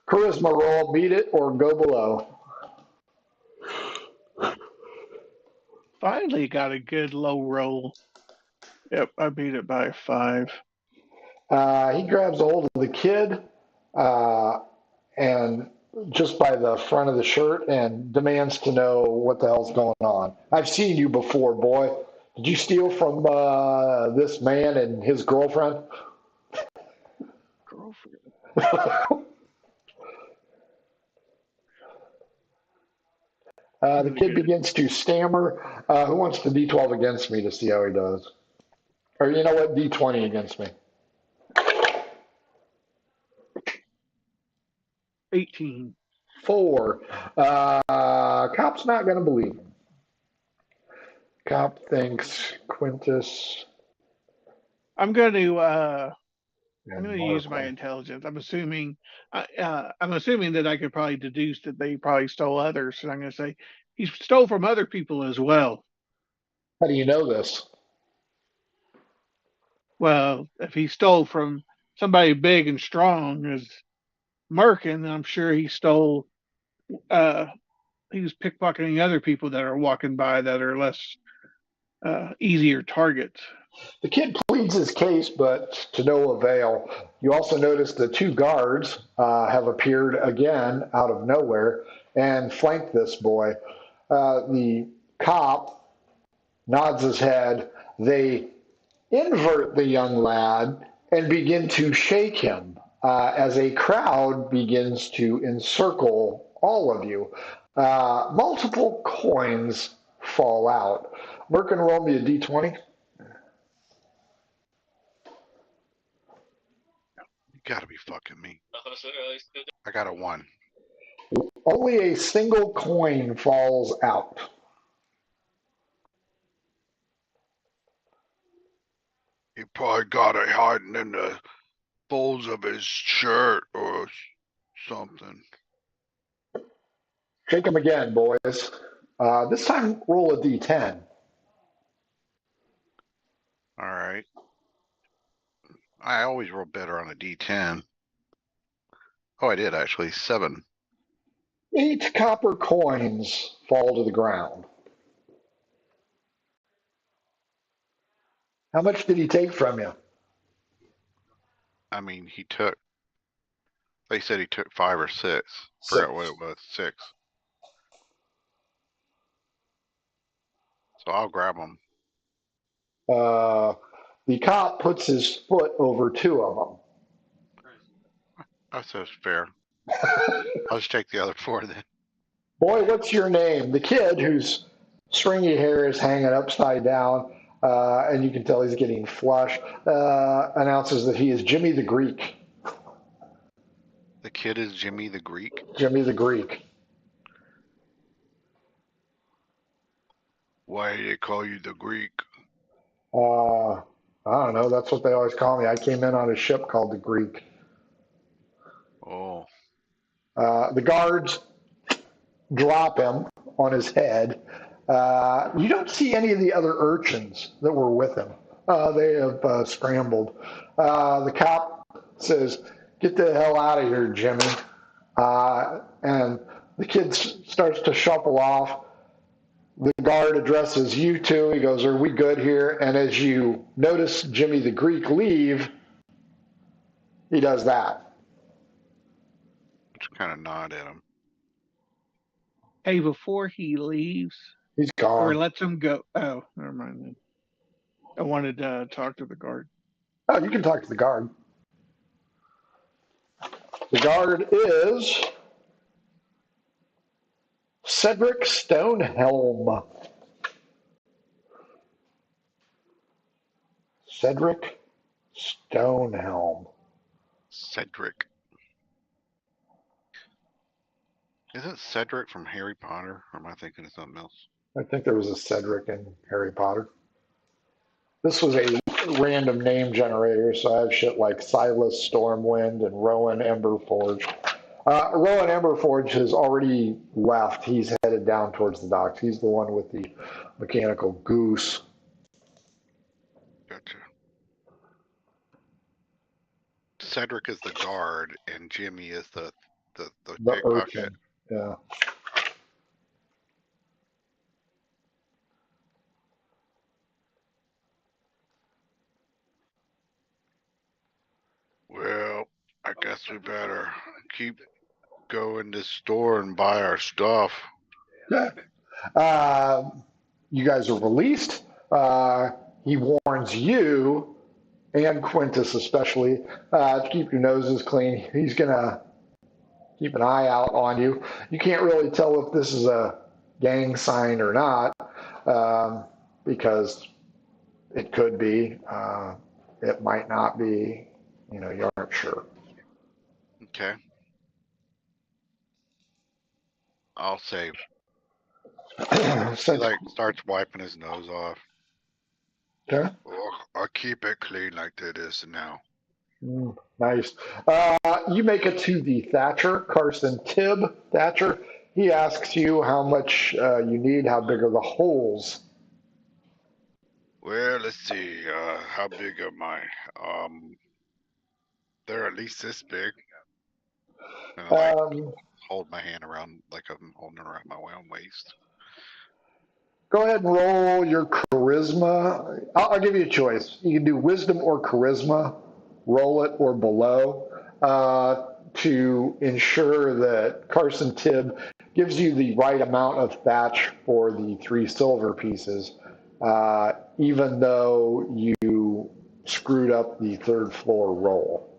Charisma roll, beat it or go below. Finally got a good low roll. Yep, I beat it by 5. He grabs a hold of the kid and just by the front of the shirt and demands to know what the hell's going on. I've seen you before, boy. Did you steal from this man and his girlfriend? Girlfriend. The kid begins to stammer. Who wants to D12 against me to see how he does? Or you know what? D20 against me. 18. 4. Cop's not going to believe him. Cop thinks Quintus. I'm going to use my intelligence. I'm assuming that I could probably deduce that they probably stole others. And I'm going to say he stole from other people as well. How do you know this? Well, if he stole from somebody big and strong as Merkin, I'm sure he stole. He was pickpocketing other people that are walking by that are less easier targets. The kid pleads his case, but to no avail. You also notice the 2 guards have appeared again out of nowhere and flanked this boy. The cop nods his head. They invert the young lad and begin to shake him as a crowd begins to encircle all of you. Multiple coins fall out. Merkin, roll me a d20. You gotta be fucking me. I got a 1. Only a single coin falls out. He probably got it hiding in the folds of his shirt or something. Shake him again, boys. This time, roll a d10. All right. I always roll better on a D10. Oh, I did actually. 7. 8 copper coins fall to the ground. How much did he take from you? I mean, they said he took 5 or 6. 6. Forgot what it was. 6. So I'll grab them. The cop puts his foot over 2 of them. That says fair. I'll just take the other 4 then. Boy, what's your name? The kid, whose stringy hair is hanging upside down, and you can tell he's getting flushed, announces that he is Jimmy the Greek. The kid is Jimmy the Greek? Jimmy the Greek. Why do they call you the Greek? I don't know. That's what they always call me. I came in on a ship called the Greek. Oh. The guards drop him on his head. You don't see any of the other urchins that were with him. They have scrambled. The cop says, "Get the hell out of here, Jimmy." And the kid starts to shuffle off. The guard addresses you two. He goes, "Are we good here?" And as you notice Jimmy the Greek leave, he does that. kind of nod at him. Hey, before he leaves He's or gone. lets him go. Oh, never mind then. I wanted to talk to the guard. Oh, you can talk to the guard. The guard is Cedric Stonehelm. Cedric Stonehelm. Cedric. Isn't Cedric from Harry Potter? Or am I thinking of something else? I think there was a Cedric in Harry Potter. This was a random name generator, so I have shit like Silas Stormwind and Rowan Emberforge. Rowan Emberforge has already left. He's headed down towards the docks. He's the one with the mechanical goose. Gotcha. Cedric is the guard, and Jimmy is the The pickpocket. urchin. Yeah. Well, I guess we better keep going to the store and buy our stuff. You guys are released. He warns you and Quintus especially to keep your noses clean. He's gonna keep an eye out on you. You can't really tell if this is a gang sign or not, because it could be. It might not be. You aren't sure. Okay. I'll say he Since, like starts wiping his nose off. okay. Oh, I'll keep it clean like that is now. Nice. You make it to the Thatcher, Carson Tibb Thatcher. He asks you how much you need, how big are the holes. Well, let's see. How big am I? They're at least this big. And I like Um, hold my hand around like I'm holding it around my own waist. Go ahead and roll your charisma. I'll give you a choice. You can do wisdom or charisma, roll it or below, to ensure that Carson Tibb gives you the right amount of thatch for the 3 silver pieces, even though you screwed up the 3rd floor roll.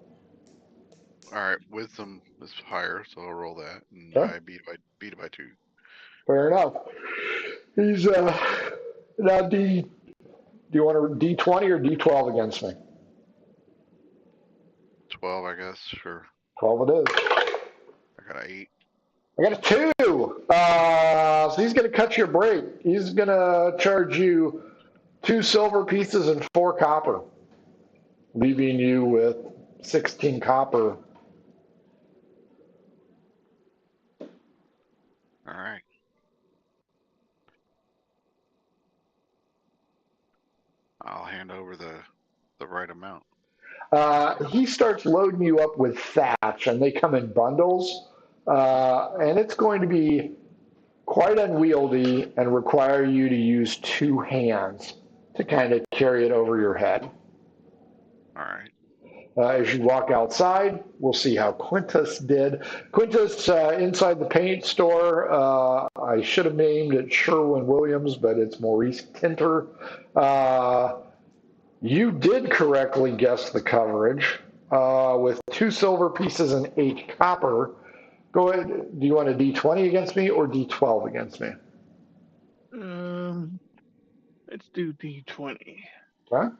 All right, wisdom is higher, so I'll roll that, and Okay. I beat it by 2. Fair enough. He's now D. Do you want a D20 or D12 against me? 12, I guess. Sure. 12 it is. I got an 8. I got a 2. So he's going to cut your break. He's going to charge you 2 silver pieces and 4 copper, leaving you with 16 copper. All right. I'll hand over the right amount. He starts loading you up with thatch, and they come in bundles. And it's going to be quite unwieldy and require you to use 2 hands to kind of carry it over your head. All right. As you walk outside, we'll see how Quintus did. Quintus, inside the paint store, I should have named it Sherwin-Williams, but it's Maurice Tinter. You did correctly guess the coverage with 2 silver pieces and 8 copper. Go ahead. Do you want a D20 against me or D12 against me? Let's do D20. Huh?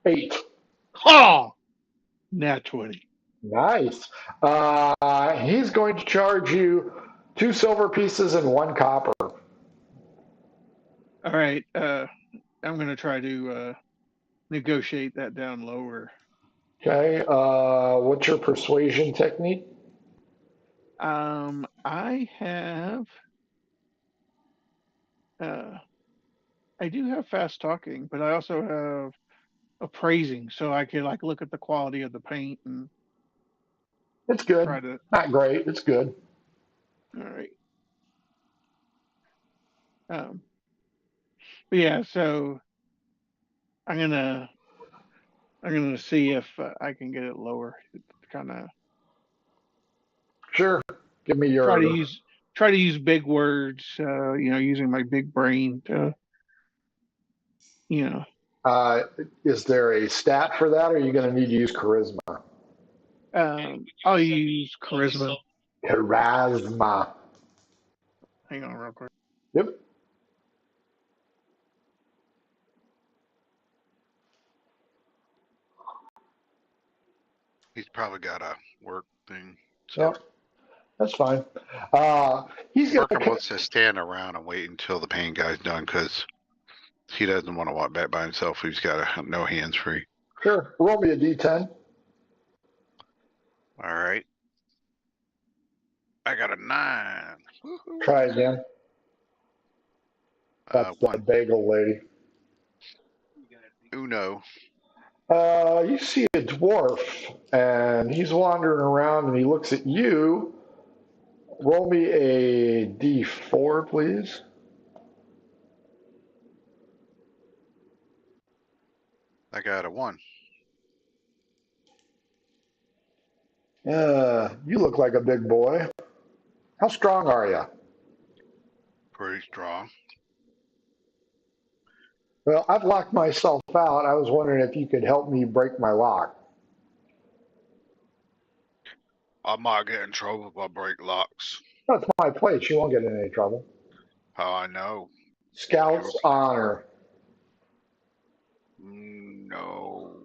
8. Oh, nat 20. Nice. He's going to charge you 2 silver pieces and 1 copper. All right. I'm gonna try to negotiate that down lower. Okay. What's your persuasion technique? I have. I do have fast talking, but I also have appraising, so I can like look at the quality of the paint and It's good. try to. Not great. It's good. All right. Um, but yeah, so I'm gonna I'm gonna see if I can get it lower. It's kind of Sure. Give me Try to your. use big words. Using my big brain to you know. Uh, is there a stat for that, or are you going to need to use charisma? I'll use charisma. Charisma. Hang on, real quick. Yep. – He's probably got a work thing. So Yep. That's fine. He's going Merkin to. wants to stand around and wait until the paint guy's done because he doesn't want to walk back by himself. He's got no hands free. Sure. Roll me a d10. All right. I got a 9. Woo-hoo. Try again. That's the 1. bagel lady. Uno. You see a dwarf, and he's wandering around, and he looks at you. Roll me a d4, please. I got a 1. You look like a big boy. How strong are you? Pretty strong. Well, I've locked myself out. I was wondering if you could help me break my lock. I might get in trouble if I break locks. That's my place. You won't get in any trouble. How I know? Scout's honor. No.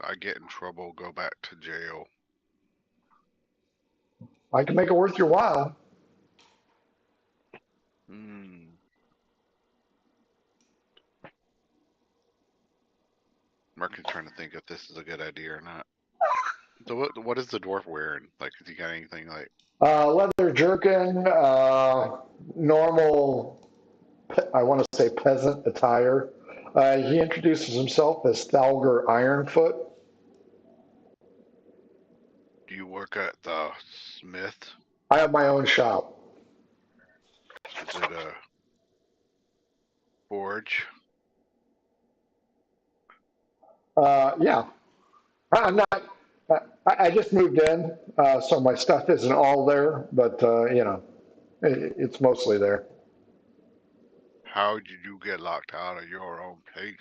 I get in trouble, go back to jail. I can make it worth your while. Merkin's trying to think if this is a good idea or not. So what is the dwarf wearing? Like, has he got anything like? Leather jerkin, normal, I want to say peasant attire. He introduces himself as Thalger Ironfoot. Do you work at the Smith? I have my own shop. Is it a forge? Yeah. I'm not. I just moved in, so my stuff isn't all there, but it's mostly there. How did you get locked out of your own place?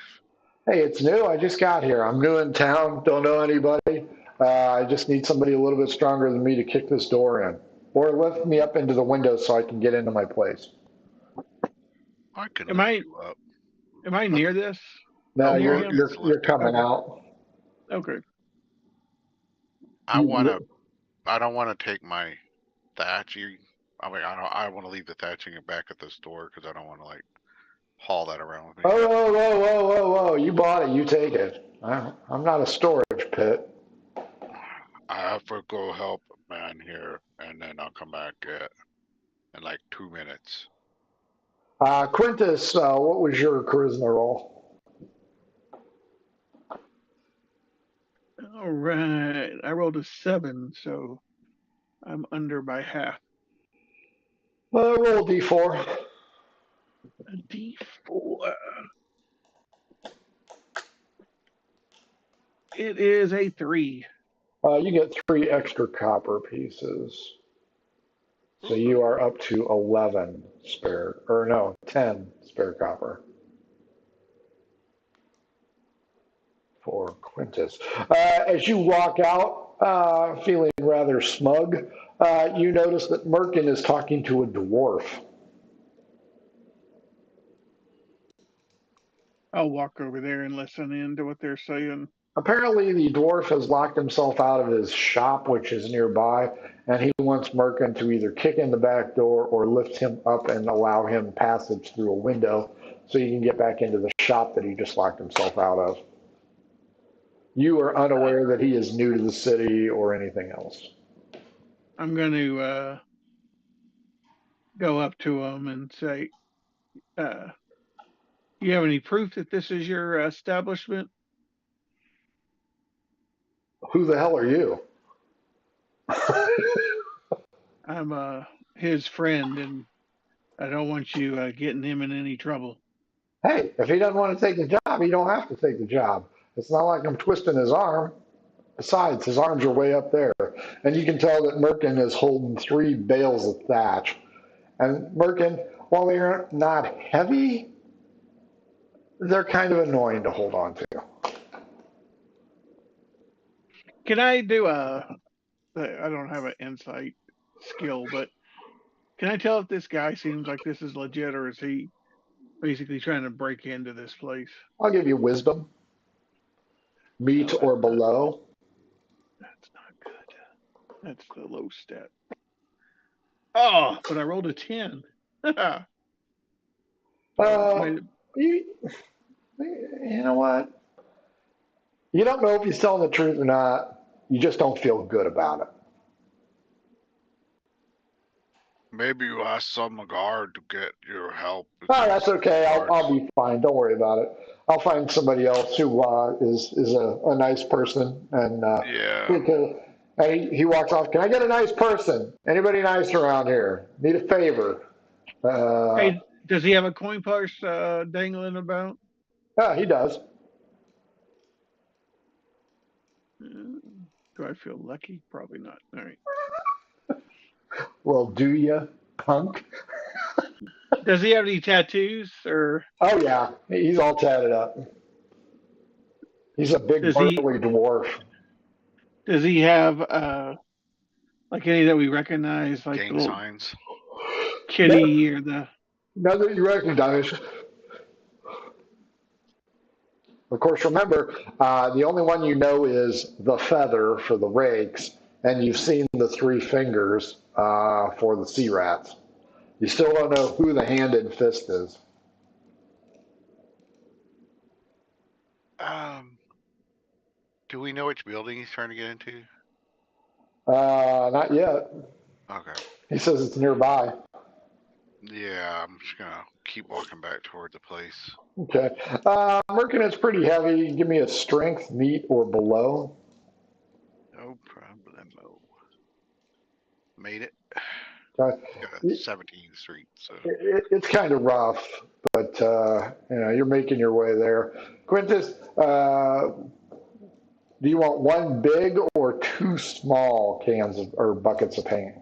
Hey, it's new. I just got here. I'm new in town. Don't know anybody. I just need somebody a little bit stronger than me to kick this door in, or lift me up into the window so I can get into my place. I can Am lift I you up. am I near this? No, Near you're him? you're coming Okay. out. Okay. I don't want to take my thatching. I want to leave the thatching back at the store because I don't want to like haul that around with me. Oh, whoa! You bought it. You take it. I'm not a storage pit. I have to go help a man here, and then I'll come back in like 2 minutes. Quintus, what was your charisma roll? All right. I rolled a 7, so I'm under by half. Roll a d4. A D4. It is a 3. You get 3 extra copper pieces. So you are up to 11 spare, or no, 10 spare copper for Quintus. As you walk out, feeling rather smug, you notice that Merkin is talking to a dwarf. I'll walk over there and listen in to what they're saying. Apparently, the dwarf has locked himself out of his shop, which is nearby, and he wants Merkin to either kick in the back door or lift him up and allow him passage through a window so he can get back into the shop that he just locked himself out of. You are unaware that he is new to the city or anything else. I'm going to go up to him and say, you have any proof that this is your establishment? Who the hell are you? I'm his friend, and I don't want you getting him in any trouble. Hey, if he doesn't want to take the job, he don't have to take the job. It's not like I'm twisting his arm. Besides, his arms are way up there. And you can tell that Merkin is holding 3 bales of thatch. And Merkin, while they're not heavy, they're kind of annoying to hold on to. Can I do I don't have an insight skill, but can I tell if this guy seems like this is legit or is he basically trying to break into this place? I'll give you wisdom, meet No, or that's not. below. That's not good. That's the low stat. Oh, but I rolled a 10. So Uh, made it, you, you know what? You don't know if he's telling the truth or not. You just don't feel good about it. Maybe you ask some guard to get your help. Oh, that's Because okay. guards. I'll be fine. Don't worry about it. I'll find somebody else who is a nice person and Yeah. and he walks off. Can I get a nice person? Anybody nice around here? Need a favor? Uh, hey, does he have a coin purse dangling about? yeah, he does. Do I feel lucky? Probably not. All right. Well, do you, punk? Does he have any tattoos or Oh yeah, he's all tatted up. He's a big does he burly dwarf. does he have like any that we recognize, like the Gang little signs. kitty or the None that you recognize. Of course, remember, the only one you know is the feather for the rakes, and you've seen the 3 fingers for the sea rats. You still don't know who the hand and fist is. Do we know which building he's trying to get into? Not yet. Okay. He says it's nearby. Yeah, I'm just gonna keep walking back toward the place. Okay. Merkin, it's pretty heavy. Give me a strength, meet, or below. No problemo. Made it. Okay. Got a 17th Street, so It's kind of rough, but you're making your way there. Quintus, do you want 1 big or 2 small cans or buckets of paint?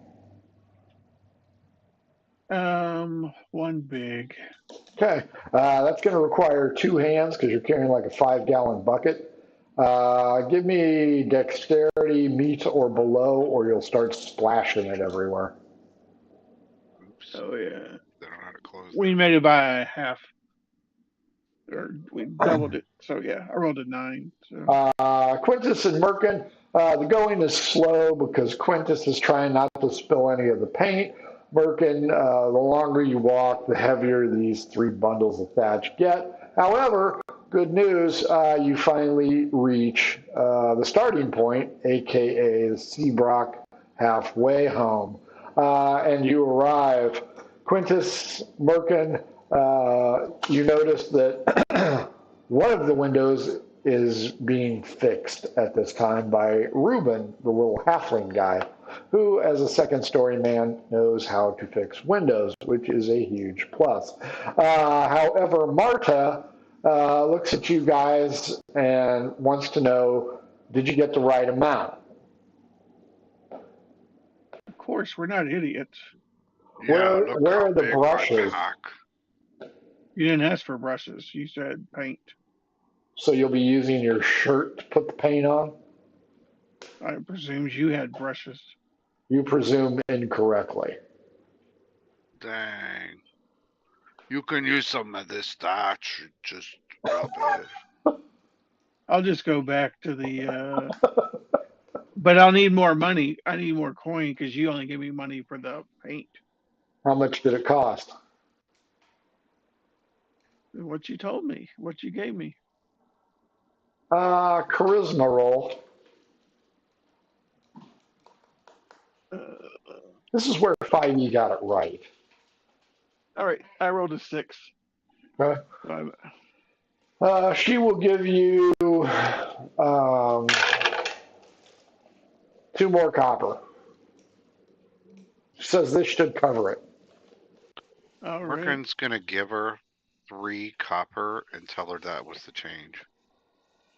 one big. Okay, that's going to require 2 hands because you're carrying like a 5-gallon bucket. Give me dexterity, meet or below, or you'll start splashing it everywhere. oops. Oh yeah. They don't know how to close We that. made it by half. Or we doubled it. So yeah, I rolled a 9. So Quintus and Merkin, the going is slow because Quintus is trying not to spill any of the paint. Merkin, the longer you walk, the heavier these 3 bundles of thatch get. However, good news, you finally reach the starting point, aka the Seabrook halfway home. And you arrive. Quintus, Merkin, you notice that one of the windows is being fixed at this time by Reuben, the little halfling guy, who, as a second story man, knows how to fix windows, which is a huge plus. However, Marta looks at you guys and wants to know, did you get the right amount? of course we're not idiots. Yeah, look Where how are the big my brushes? pack. You didn't ask for brushes. You said paint. So you'll be using your shirt to put the paint on? I presumed you had brushes. You presume incorrectly. Dang. You can use some of this starch. Just rub it. I'll just go back to the but I'll need more money. I need more coin because you only give me money for the paint. How much did it cost? What you told me, what you gave me. Charisma roll. Uh, This is where 5e got it right. all right, I rolled a 6. Okay. So She will give you um, 2 more copper. She says this should cover it. all right. Merkin's gonna give her 3 copper and tell her that was the change.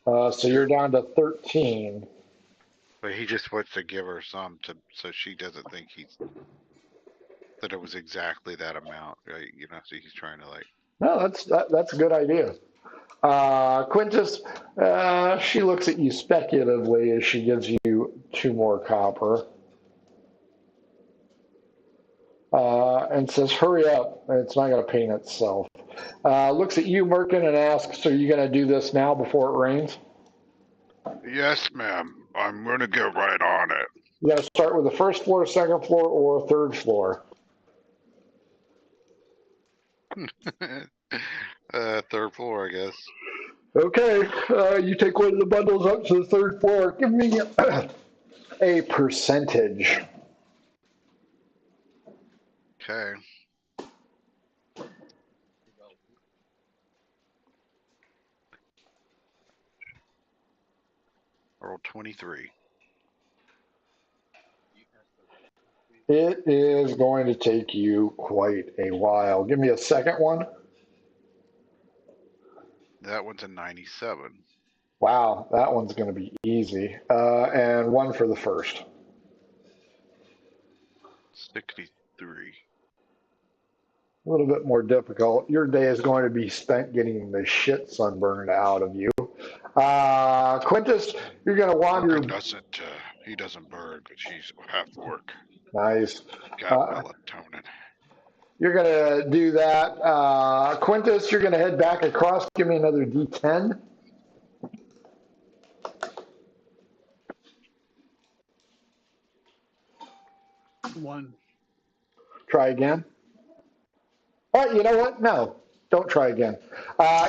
So you're down to 13. But he just wants to give her some so she doesn't think that it was exactly that amount, right? So he's trying to like. No, that's a good idea. Quintus, she looks at you speculatively as she gives you 2 more copper. And says, hurry up. It's not going to paint itself. Looks at you, Merkin, and asks, are you going to do this now before it rains? Yes, ma'am. I'm going to get right on it. You got to start with the first floor, second floor, or third floor. Third floor, I guess. Okay, you take one of the bundles up to the third floor. Give me a percentage. Okay. I rolled 23. It is going to take you quite a while. Give me a second one. That one's a 97. Wow, that one's going to be easy. And one for the first. 63. A little bit more difficult. Your day is going to be spent getting the shit sunburned out of you. Quintus, you're going to wander. He doesn't burn, but she's half orc. Nice. Got melatonin. You're going to do that. Quintus, you're going to head back across. Give me another D10. One. Try again. All right, you know what? No, don't try again.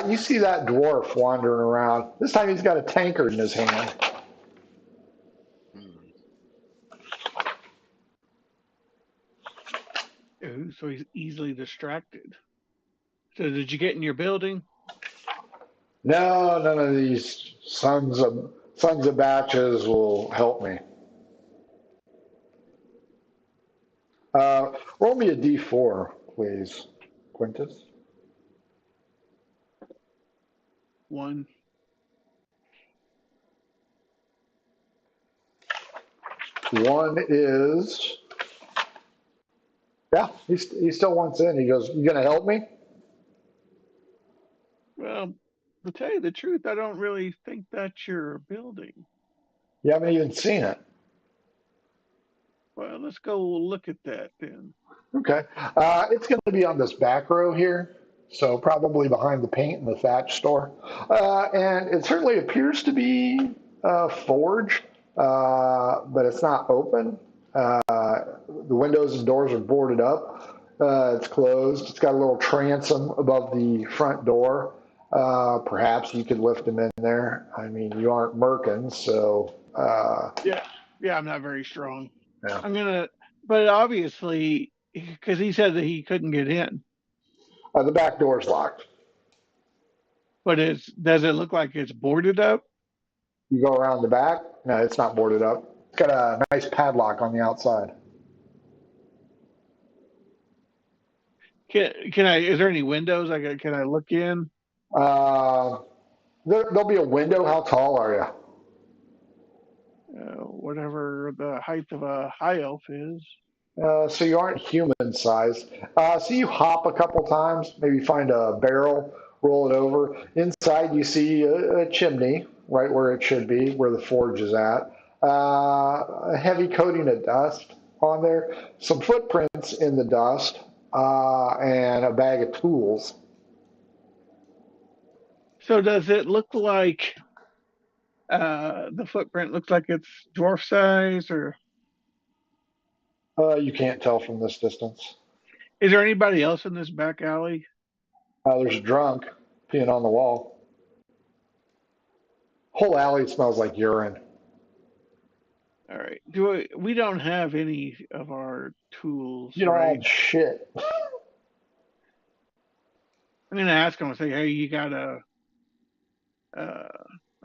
You see that dwarf wandering around. This time he's got a tankard in his hand. Ooh, so he's easily distracted. So did you get in your building? No, none of these sons of batches will help me. Roll me a D4, please, Quintus. One. One is, yeah, he still wants in. He goes, you going to help me? Well, to tell you the truth, I don't really think that's your building. You haven't even seen it. Well, let's go look at that then. Okay. It's going to be on this back row here. So probably behind the paint and the thatch store. And it certainly appears to be a forge, but it's not open. The windows and doors are boarded up. It's closed. It's got a little transom above the front door. Perhaps you could lift him in there. I mean, you aren't Merkin, so. Yeah, I'm not very strong. Yeah. But obviously, because he said that he couldn't get in. The back door's locked. But does it look like it's boarded up? You go around the back. No, it's not boarded up. It's got a nice padlock on the outside. Can I? Is there any windows? Can I look in? There'll be a window. How tall are you? Whatever the height of a high elf is. So you aren't human sized. So you hop a couple times, maybe find a barrel, roll it over. Inside you see a chimney, right where it should be, where the forge is at. A heavy coating of dust on there, some footprints in the dust, and a bag of tools. So does it look like the footprint looks like it's dwarf size, or You can't tell from this distance. is there anybody else in this back alley? There's a drunk peeing on the wall. Whole alley smells like urine. All right. We don't have any of our tools, You don't right? have shit. I'm gonna ask him and say, "Hey, you got a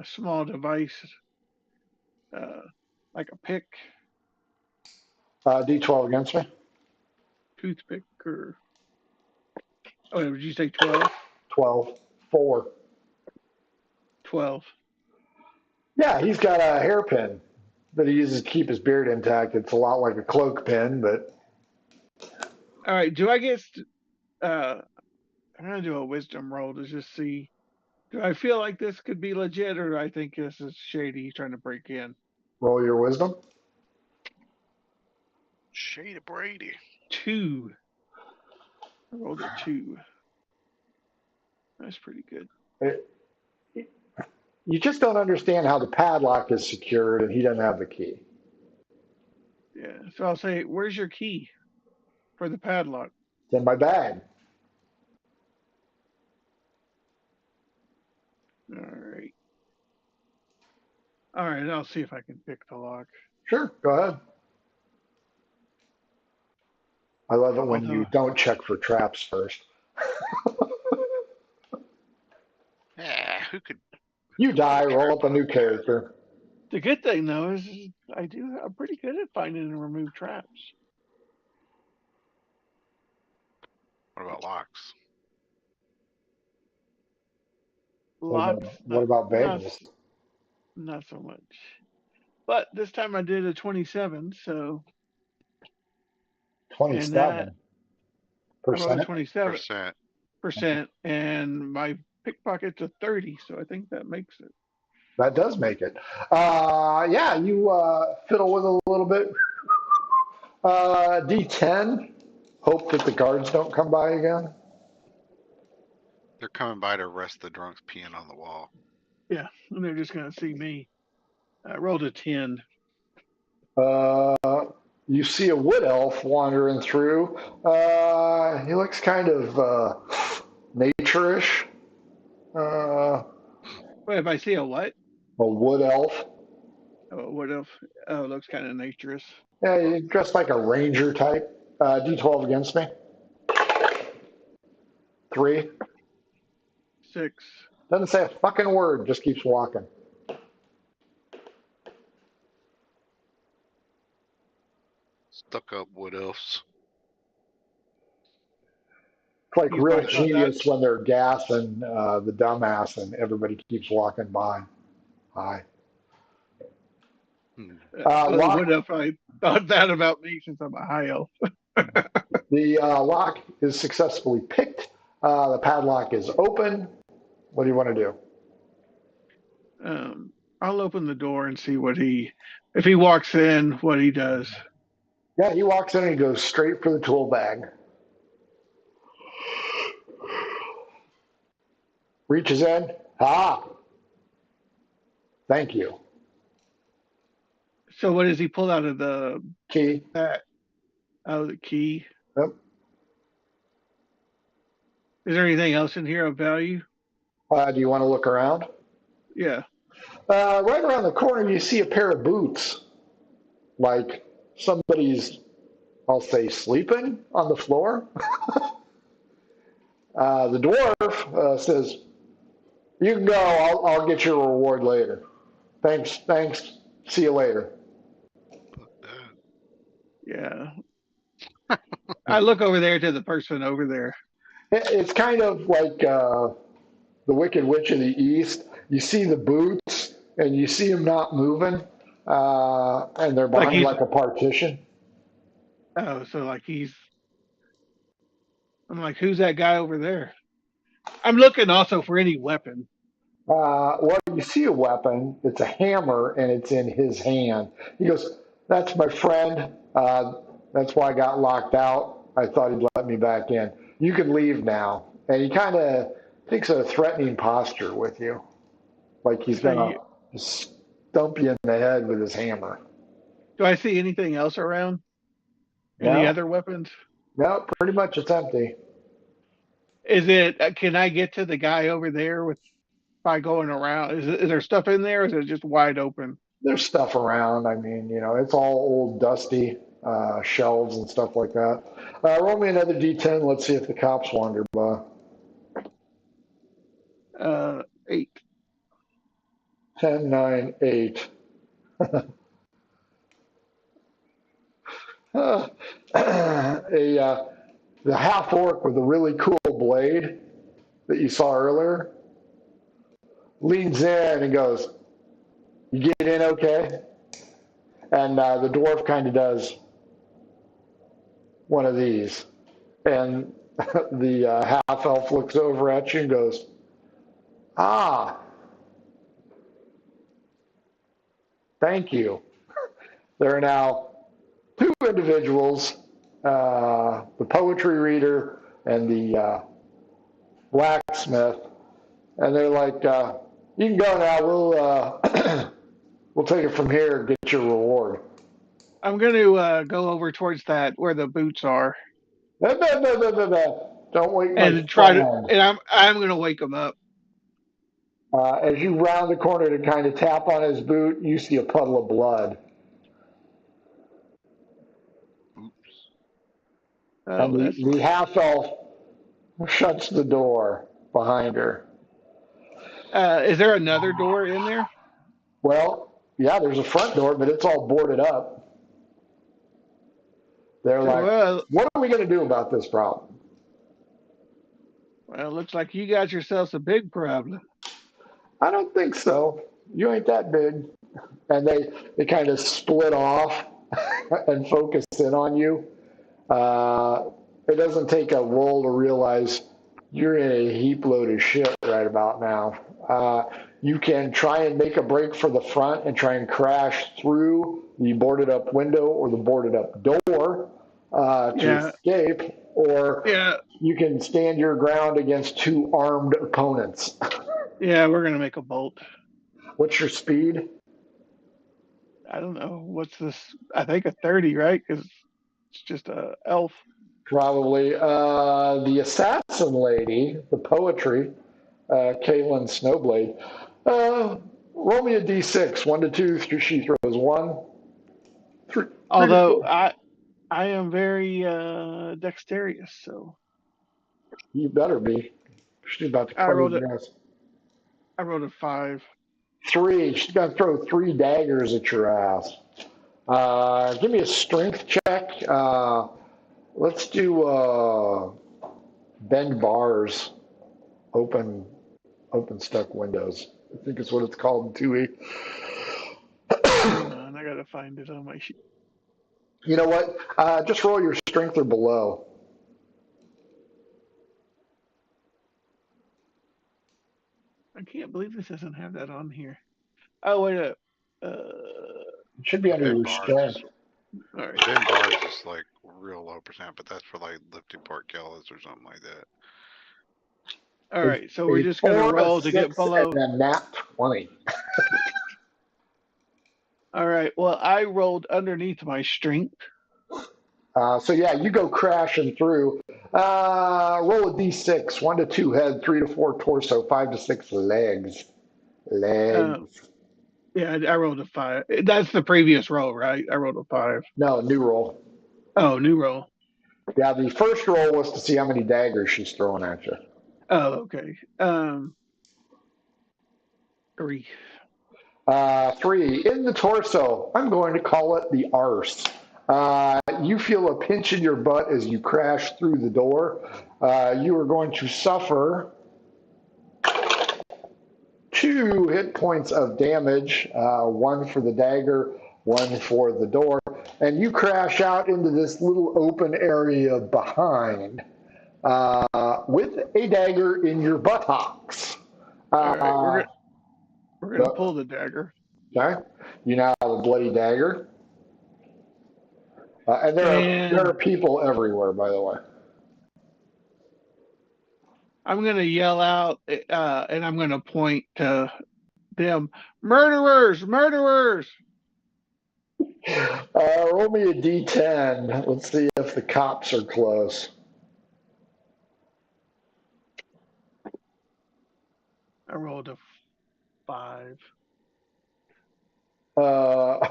small device, like a pick, D12 against me. toothpick, or oh, did you say 12? 12. 4. 12. Yeah, he's got a hairpin that he uses to keep his beard intact. It's a lot like a cloak pin, but All right. Do I get? I'm gonna do a wisdom roll to just see. Do I feel like this could be legit, or do I think this is shady? He's trying to break in. roll your wisdom. Shade of Brady. 2. I rolled a 2. That's pretty good. It, you just don't understand how the padlock is secured, and he doesn't have the key. Yeah. So I'll say, where's your key for the padlock? It's in my bag. All right. All right. I'll see if I can pick the lock. Sure, go ahead. I love it when you don't check for traps first. Who could? You die, roll up a new character. The good thing though is I'm pretty good at finding and remove traps. What about locks? Locks. What about Vegas? Not so much. But this time I did a 27, so 27%. I rolled a 27%, Percent. and my pickpocket's a 30, so I think that makes it. That does make it. Yeah, you fiddle with it a little bit. D10. Hope that the guards don't come by again. They're coming by to arrest the drunks peeing on the wall. Yeah, and they're just gonna see me. I rolled a 10. You see a wood elf wandering through. He looks kind of nature-ish. Wait, if I see a what? A wood elf. Oh, what else? Oh, it looks kind of naturous. Yeah, he's dressed like a ranger type. D12 against me. 3. 6. Doesn't say a fucking word, just keeps walking. Stuck up wood elves. It's like He's real like, genius when they're gassing the dumbass and everybody keeps walking by. Hi. What if I thought that about me since I'm a high elf? The lock is successfully picked. The padlock is open. What do you want to do? I'll open the door and see if he walks in, what he does. Yeah, he walks in and he goes straight for the tool bag. Reaches in. Thank you. So what does he pull out of the Key. Out of the key? Yep. Is there anything else in here of value? Do you want to look around? Yeah. Right around the corner, you see a pair of boots. Like somebody's, I'll say, sleeping on the floor. The dwarf says, "You can go. I'll get your reward later. Thanks. See you later." Yeah. I look over there to the person over there. It's kind of like the Wicked Witch of the East. You see the boots, and you see them not moving, and they're behind like a partition. Oh, so I'm like, who's that guy over there? I'm looking also for any weapon. Well, you see a weapon. It's a hammer, and it's in his hand. He goes, "That's my friend. That's why I got locked out. I thought he'd let me back in. You can leave now." And he kind of takes a threatening posture with you, like he's going to stump you in the head with his hammer. Do I see anything else around? Any other weapons? No, pretty much it's empty. Can I get to the guy over there by going around? Is there stuff in there, or is it just wide open? There's stuff around. I mean, it's all old, dusty shelves and stuff like that. Roll me another D10. Let's see if the cops wander by. 8. 10, 9, 8. The half orc with a really cool blade that you saw earlier leans in and goes, "You get in okay?" And the dwarf kind of does one of these. And the half elf looks over at you and goes, "Ah, thank you." There are now two individuals, the poetry reader and the blacksmith, and they're like, "You can go now. We'll take it from here and get your reward." I'm going to go over towards that where the boots are No, no, no, no, no, no. Don't wake my and try to, friend. and I'm going to wake him up. As you round the corner to kind of tap on his boot, you see a puddle of blood. Oops. Oh, And that's the half elf shuts the door behind her. is there another door in there? Well, yeah, there's a front door, but it's all boarded up. They're like, Well, "What are we going to do about this problem?" well, looks like you got yourselves a big problem. "I don't think so. You ain't that big." And they kind of split off and focus in on you. It doesn't take a roll to realize you're in a heap load of shit right about now. You can try and make a break for the front and try and crash through the boarded up window or the boarded up door to Yeah, escape, or yeah, you can stand your ground against two armed opponents. yeah. We're gonna make a bolt. What's your speed? I don't know what's this. I think a 30, right? Because it's just a elf. Probably the assassin lady, the poetry, Caitlin Snowblade. Roll me a d6, 1 to 2. She throws 1, 3, 3 to Although 4. I am very dexterous, so You better be. She's about to I cover rolled a your ass. I rolled a 5. 3. She's going to throw 3 daggers at your ass. Give me a strength check. Let's do bend bars, open stuck windows. I think it's what it's called in 2E. Hang on, I gotta find it on my sheet. You know what? Just roll your strength or below. I can't believe this doesn't have that on here. Oh wait a It should be under Ben your bars strength. is all right. Ben bars is like real low percent, but that's for like lifting part kills or something like that. All right, so we're A just gonna 4, a roll to get 6, and below. a nat 20. All right, well I rolled underneath my strength. So yeah, you go crashing through. Roll a d6. 1 to 2 head, 3 to 4 torso, 5 to 6 legs. Um, Legs. yeah, I rolled a 5. That's the previous roll, right? I rolled a 5. No, new roll. Oh, new roll. Yeah, the first roll was to see how many daggers she's throwing at you. Oh, okay. 3. 3, in the torso. I'm going to call it the arse. You feel a pinch in your butt as you crash through the door. You are going to suffer 2 hit points of damage, 1 for the dagger, 1 for the door, and you crash out into this little open area behind with a dagger in your buttocks. All right, Uh, we're gonna pull the dagger. okay, you now have a bloody dagger, and there are And people everywhere, by the way. I'm gonna yell out, and I'm gonna point to them, murderers, murderers. Roll me a d10. Let's see if the cops are close. I rolled a 5. Uh,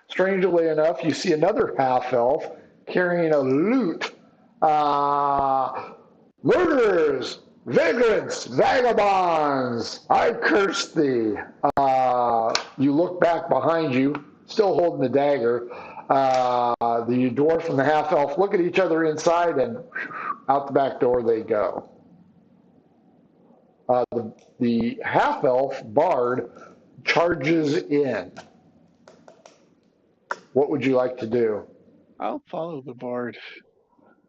Strangely enough, you see another half elf carrying a lute. Murderers, vagrants, vagabonds, I curse thee. You look back behind you, still holding the dagger. The dwarf and the half elf look at each other inside, and out the back door they go. The half elf bard charges in. What would you like to do? I'll follow the bard.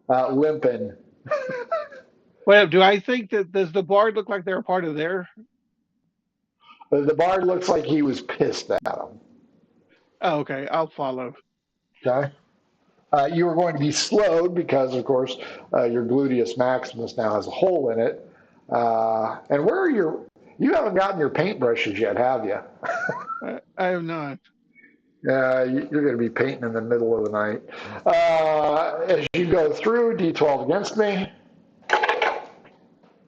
Limping. Well, do I think that does the bard look like they're a part of their? The bard looks like he was pissed at him. Oh, okay, I'll follow. Okay. You are going to be slowed because, of course, your gluteus maximus now has a hole in it. And where are your? You haven't gotten your paintbrushes yet, have you? I have not. You're going to be painting in the middle of the night. As you go through, D12 against me.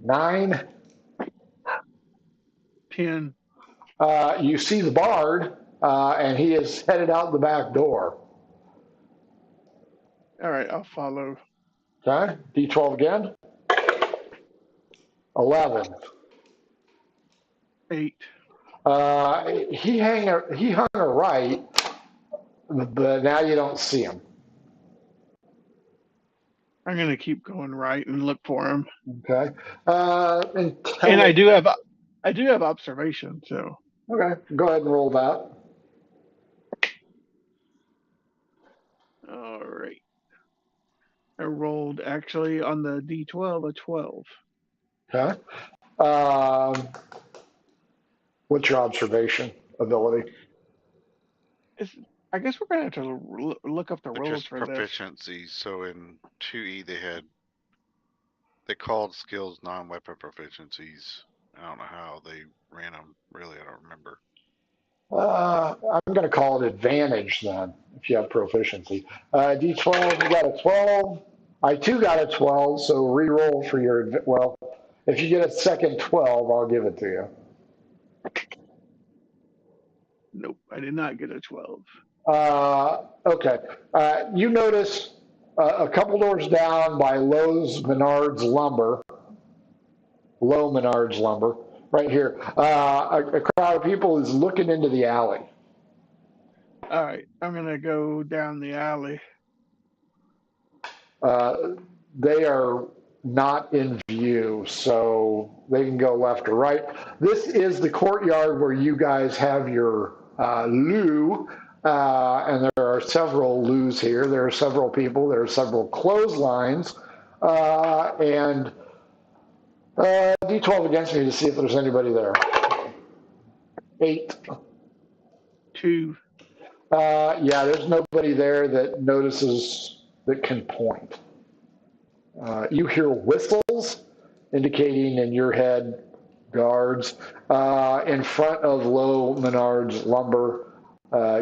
9. 10. You see the bard, and he is headed out the back door. All right, I'll follow. Okay, D12 again. 11. 8. He hung a right, but now you don't see him. I'm gonna keep going right and look for him. Okay. And I do have observation, so. Okay, go ahead and roll that. All right. I rolled actually on the D12 a 12. Okay. What's your observation ability? I guess we're gonna have to look up the But rules just for this. proficiency. So in 2E they called skills non-weapon proficiencies. I don't know how they ran them. Really, I don't remember. I'm going to call it advantage then, if you have proficiency. D12, you got a 12. I too got a 12, so re-roll for your, well, if you get a second 12, I'll give it to you. Nope, I did not get a 12. Okay. You notice a couple doors down by Low Menards Lumber, right here. A crowd of people is looking into the alley. All right, I'm gonna go down the alley. They are not in view, so they can go left or right. This is the courtyard where you guys have your loo, and there are several loos here. There are several people. There are several clotheslines, and D12 against me to see if there's anybody there. 8. 2. Yeah, there's nobody there that notices that can point. You hear whistles indicating in your head guards in front of Low Menards Lumber.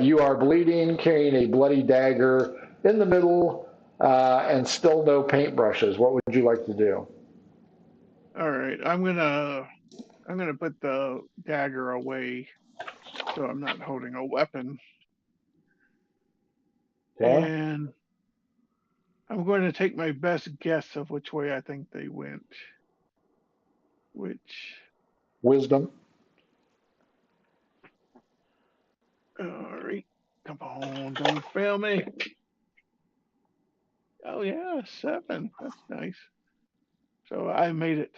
You are bleeding, carrying a bloody dagger in the middle, and still no paintbrushes. What would you like to do? All right, I'm gonna put the dagger away, so I'm not holding a weapon. Okay. And I'm going to take my best guess of which way I think they went. Which. Wisdom. All right, come on, don't fail me. Oh yeah, 7. That's nice. So I made it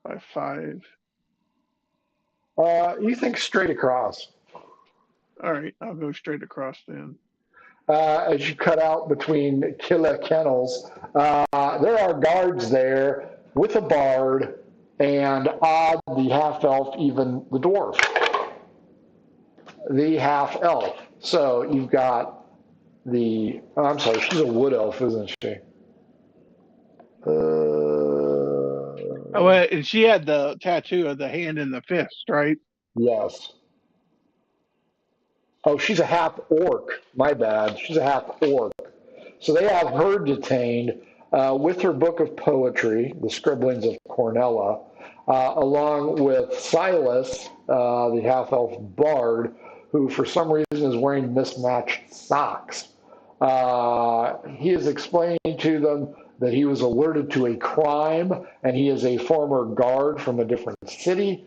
by 5. You think straight across. All right, I'll go straight across then. As you cut out between Killer Kennels, there are guards there with a bard and Odd, the half-elf, even the dwarf, the half-elf. So you've got I'm sorry, she's a wood elf, isn't she? Oh, and she had the tattoo of the hand and the fist, right? Yes. Oh, she's a half orc. My bad. She's a half orc. So they have her detained with her book of poetry, The Scribblings of Cornella, along with Silas, the half-elf bard, who for some reason is wearing mismatched socks. He is explaining to them that he was alerted to a crime and he is a former guard from a different city.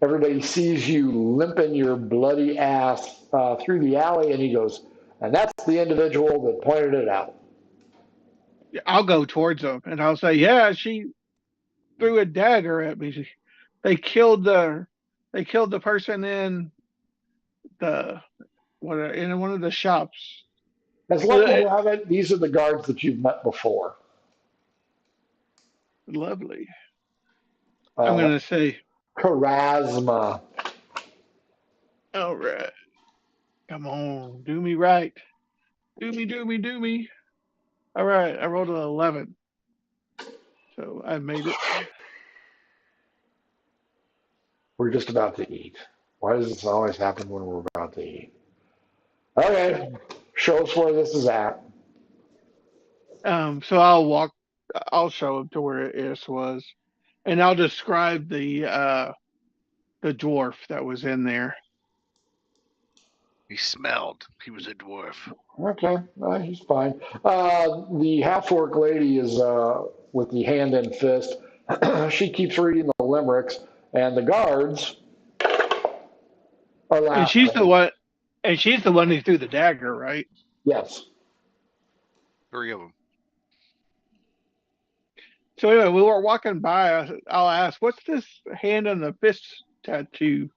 Everybody sees you limping your bloody ass through the alley, and he goes, and that's the individual that pointed it out. I'll go towards them and I'll say, yeah, she threw a dagger at me. They killed the person in the in one of the shops. As luck would have it, these are the guards that you've met before. Lovely. I'm going to say, charisma. all right. Come on. Do me right. Do me. All right. I rolled an 11. So I made it. We're just about to eat. Why does this always happen when we're about to eat? Okay, show us where this is at. So I'll show him to where Is was, and I'll describe the dwarf that was in there. He smelled. He was a dwarf. Okay, he's fine. The half-orc lady is with the hand and fist. She keeps reading the limericks, and the guards are laughing. And she's the one who threw the dagger, right? Yes. 3 of them. So anyway, we were walking by. I'll ask, "What's this hand and the fist tattoo?"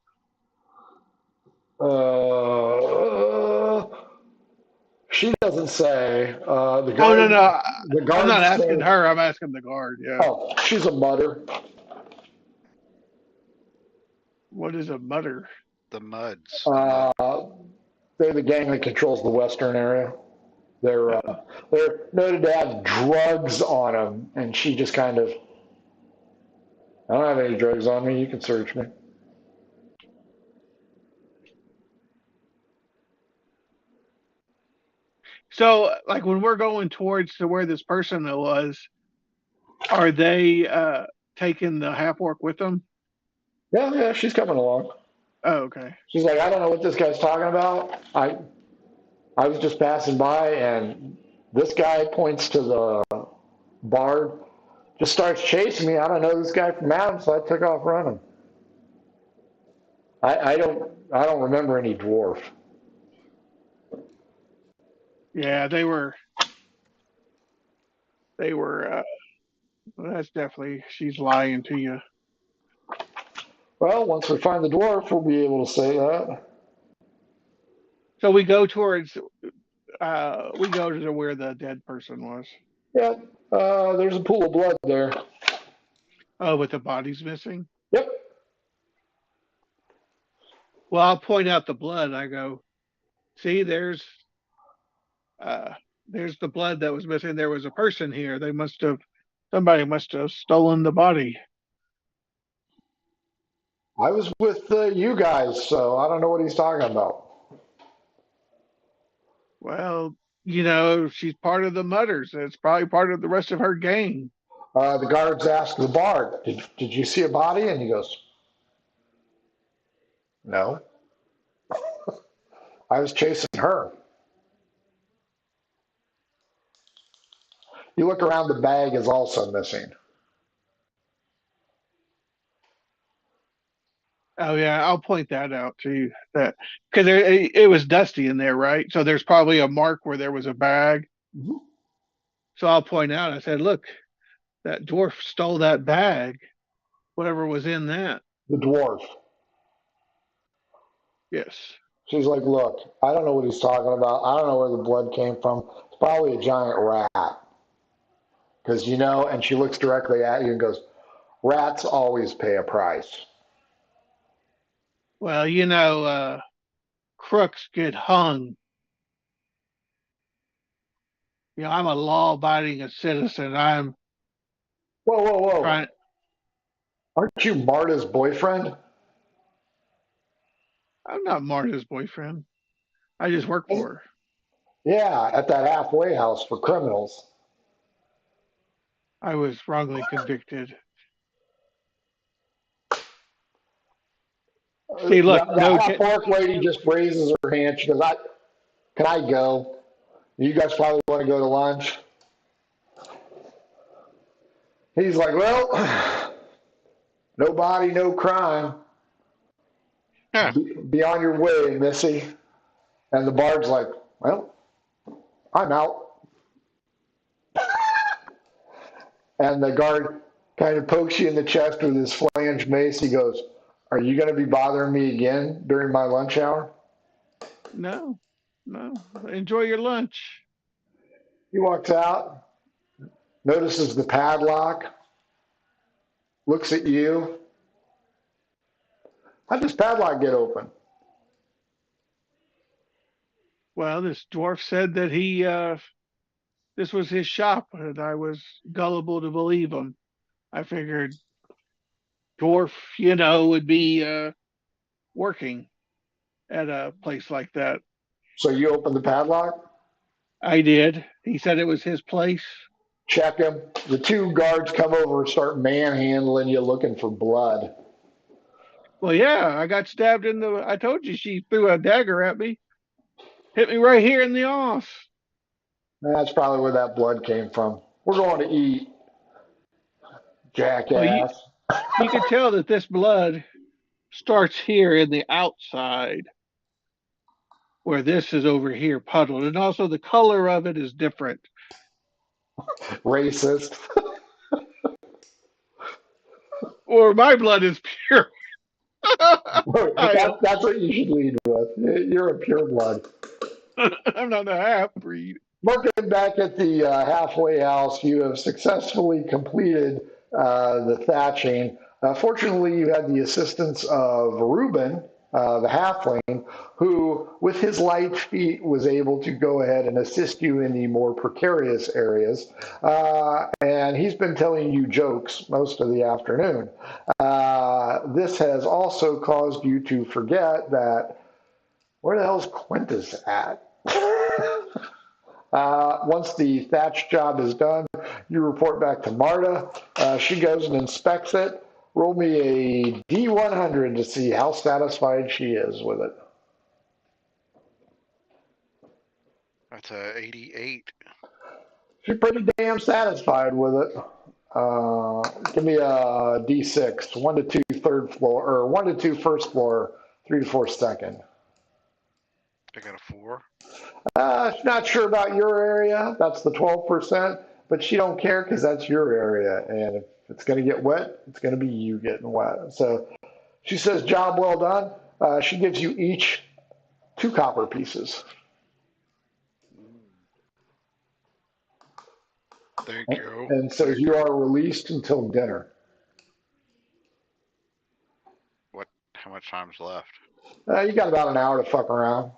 She doesn't say. The guard, Oh no! The guard I'm not asking her. I'm asking the guard. Yeah. Oh, she's a mutter. What is a mutter? The Muds. They're the gang that controls the western area. They're noted to have drugs on them, and she just kind of, I don't have any drugs on me. You can search me. So, like when we're going towards to where this person was, are they taking the half orc with them? Yeah, she's coming along. Oh, okay. She's like, I don't know what this guy's talking about. I was just passing by, and this guy points to the bard, just starts chasing me. I don't know this guy from Adam, so I took off running. I don't remember any dwarf. Yeah, they were. That's definitely. She's lying to you. Well, once we find the dwarf, we'll be able to say that. So we go towards. We go to where the dead person was. Yeah, there's a pool of blood there. Oh, but the body's missing? Yep. Well, I'll point out the blood. I go, see, there's the blood that was missing. There was a person here. Somebody must have stolen the body. I was with you guys, so I don't know what he's talking about. Well, she's part of the Mutters. It's probably part of the rest of her gang. The guards asked the bard, did you see a body? And he goes, no. I was chasing her. You look around, the bag is also missing. Oh yeah, I'll point that out too. That because it was dusty in there, right? So there's probably a mark where there was a bag. Mm-hmm. So I'll point out. I said, "Look, that dwarf stole that bag. Whatever was in that." The dwarf. Yes. She's like, look, I don't know what he's talking about. I don't know where the blood came from. It's probably a giant rat. Because, and she looks directly at you and goes, rats always pay a price. Well, crooks get hung. I'm a law-abiding citizen. I'm Whoa. trying. Aren't you Marta's boyfriend? I'm not Marta's boyfriend. I just work for her. Yeah, at that halfway house for criminals. I was wrongly convicted. See, look, the half-orc lady just raises her hand. She goes, can I go? You guys probably want to go to lunch. He's like, well, no body, no crime. Huh. Be on your way, Missy. And the bard's like, well, I'm out. And the guard kind of pokes you in the chest with his flange mace. He goes, are you going to be bothering me again during my lunch hour? No, no. Enjoy your lunch. He walks out, notices the padlock, looks at you. How'd this padlock get open? Well, this dwarf said that this was his shop, and I was gullible to believe him. I figured dwarf, would be working at a place like that. So you open the padlock, I did. He said it was his place. check him. The two guards come over and start manhandling you, looking for blood. Well, yeah, I got stabbed in the. I told you she threw a dagger at me, hit me right here in the arse. That's probably where that blood came from. We're going to eat, Well, jackass. you could tell that this blood starts here in the outside, where this is over here puddled, and also the color of it is different. Racist. Or my blood is pure. That's what you should lead with. You're a pure blood. I'm not a half breed. Looking back at the halfway house, you have successfully completed the thatching. Fortunately, you had the assistance of Reuben, the halfling, who, with his light feet, was able to go ahead and assist you in the more precarious areas. And he's been telling you jokes most of the afternoon. This has also caused you to forget that where the hell's Quintus at? Once the thatch job is done, you report back to Marta. She goes and inspects it. Roll me a D100 to see how satisfied she is with it. That's a 88. She's pretty damn satisfied with it. Give me a D6. 1 to 2 third floor, or 1 to 2 first floor, 3 to 4 second. I got a 4. She's not sure about your area. That's the 12%, but she don't care because that's your area. And if it's going to get wet, it's going to be you getting wet. So she says, job well done. She gives you each 2 copper pieces. Thank you. And says you are released until dinner. How much time's left? You got about an hour to fuck around.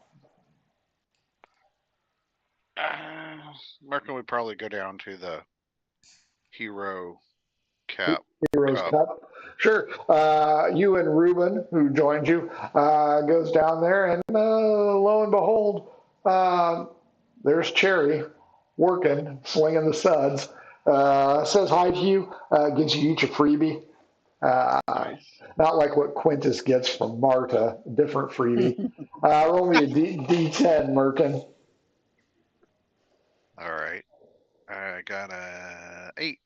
Where can we probably go down to the Hero Cap? Heroes Cup. Sure. You and Ruben, who joined you, goes down there, and lo and behold, there's Cherry working, slinging the suds. Says hi to you, gives you each a freebie. Nice. Not like what Quintus gets from Marta, different freebie. Roll me a D10, Merkin. All right. I got a 8.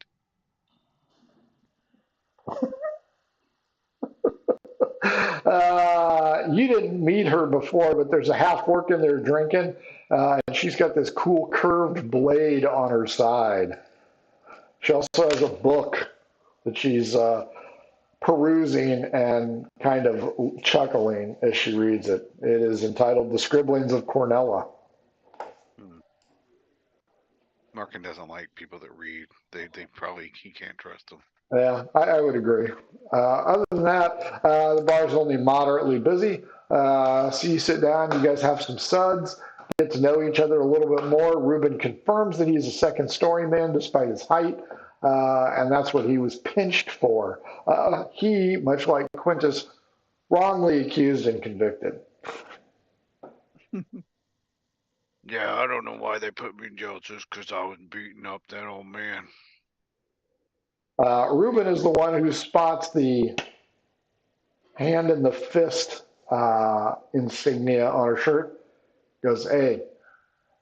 You didn't meet her before, but there's a half work in there drinking, and she's got this cool curved blade on her side. She also has a book that she's perusing and kind of chuckling as she reads it. It is entitled The Scribblings of Cornella. Markin doesn't like people that read. They probably, he can't trust them. Yeah, I would agree. Other than that, the bar's only moderately busy. So you sit down, you guys have some suds, get to know each other a little bit more. Ruben confirms that he's a second story man despite his height, and that's what he was pinched for. He, much like Quintus, wrongly accused and convicted. Yeah, I don't know why they put me in jail just because I was beating up that old man. Ruben is the one who spots the hand in the fist insignia on her shirt. Goes, hey,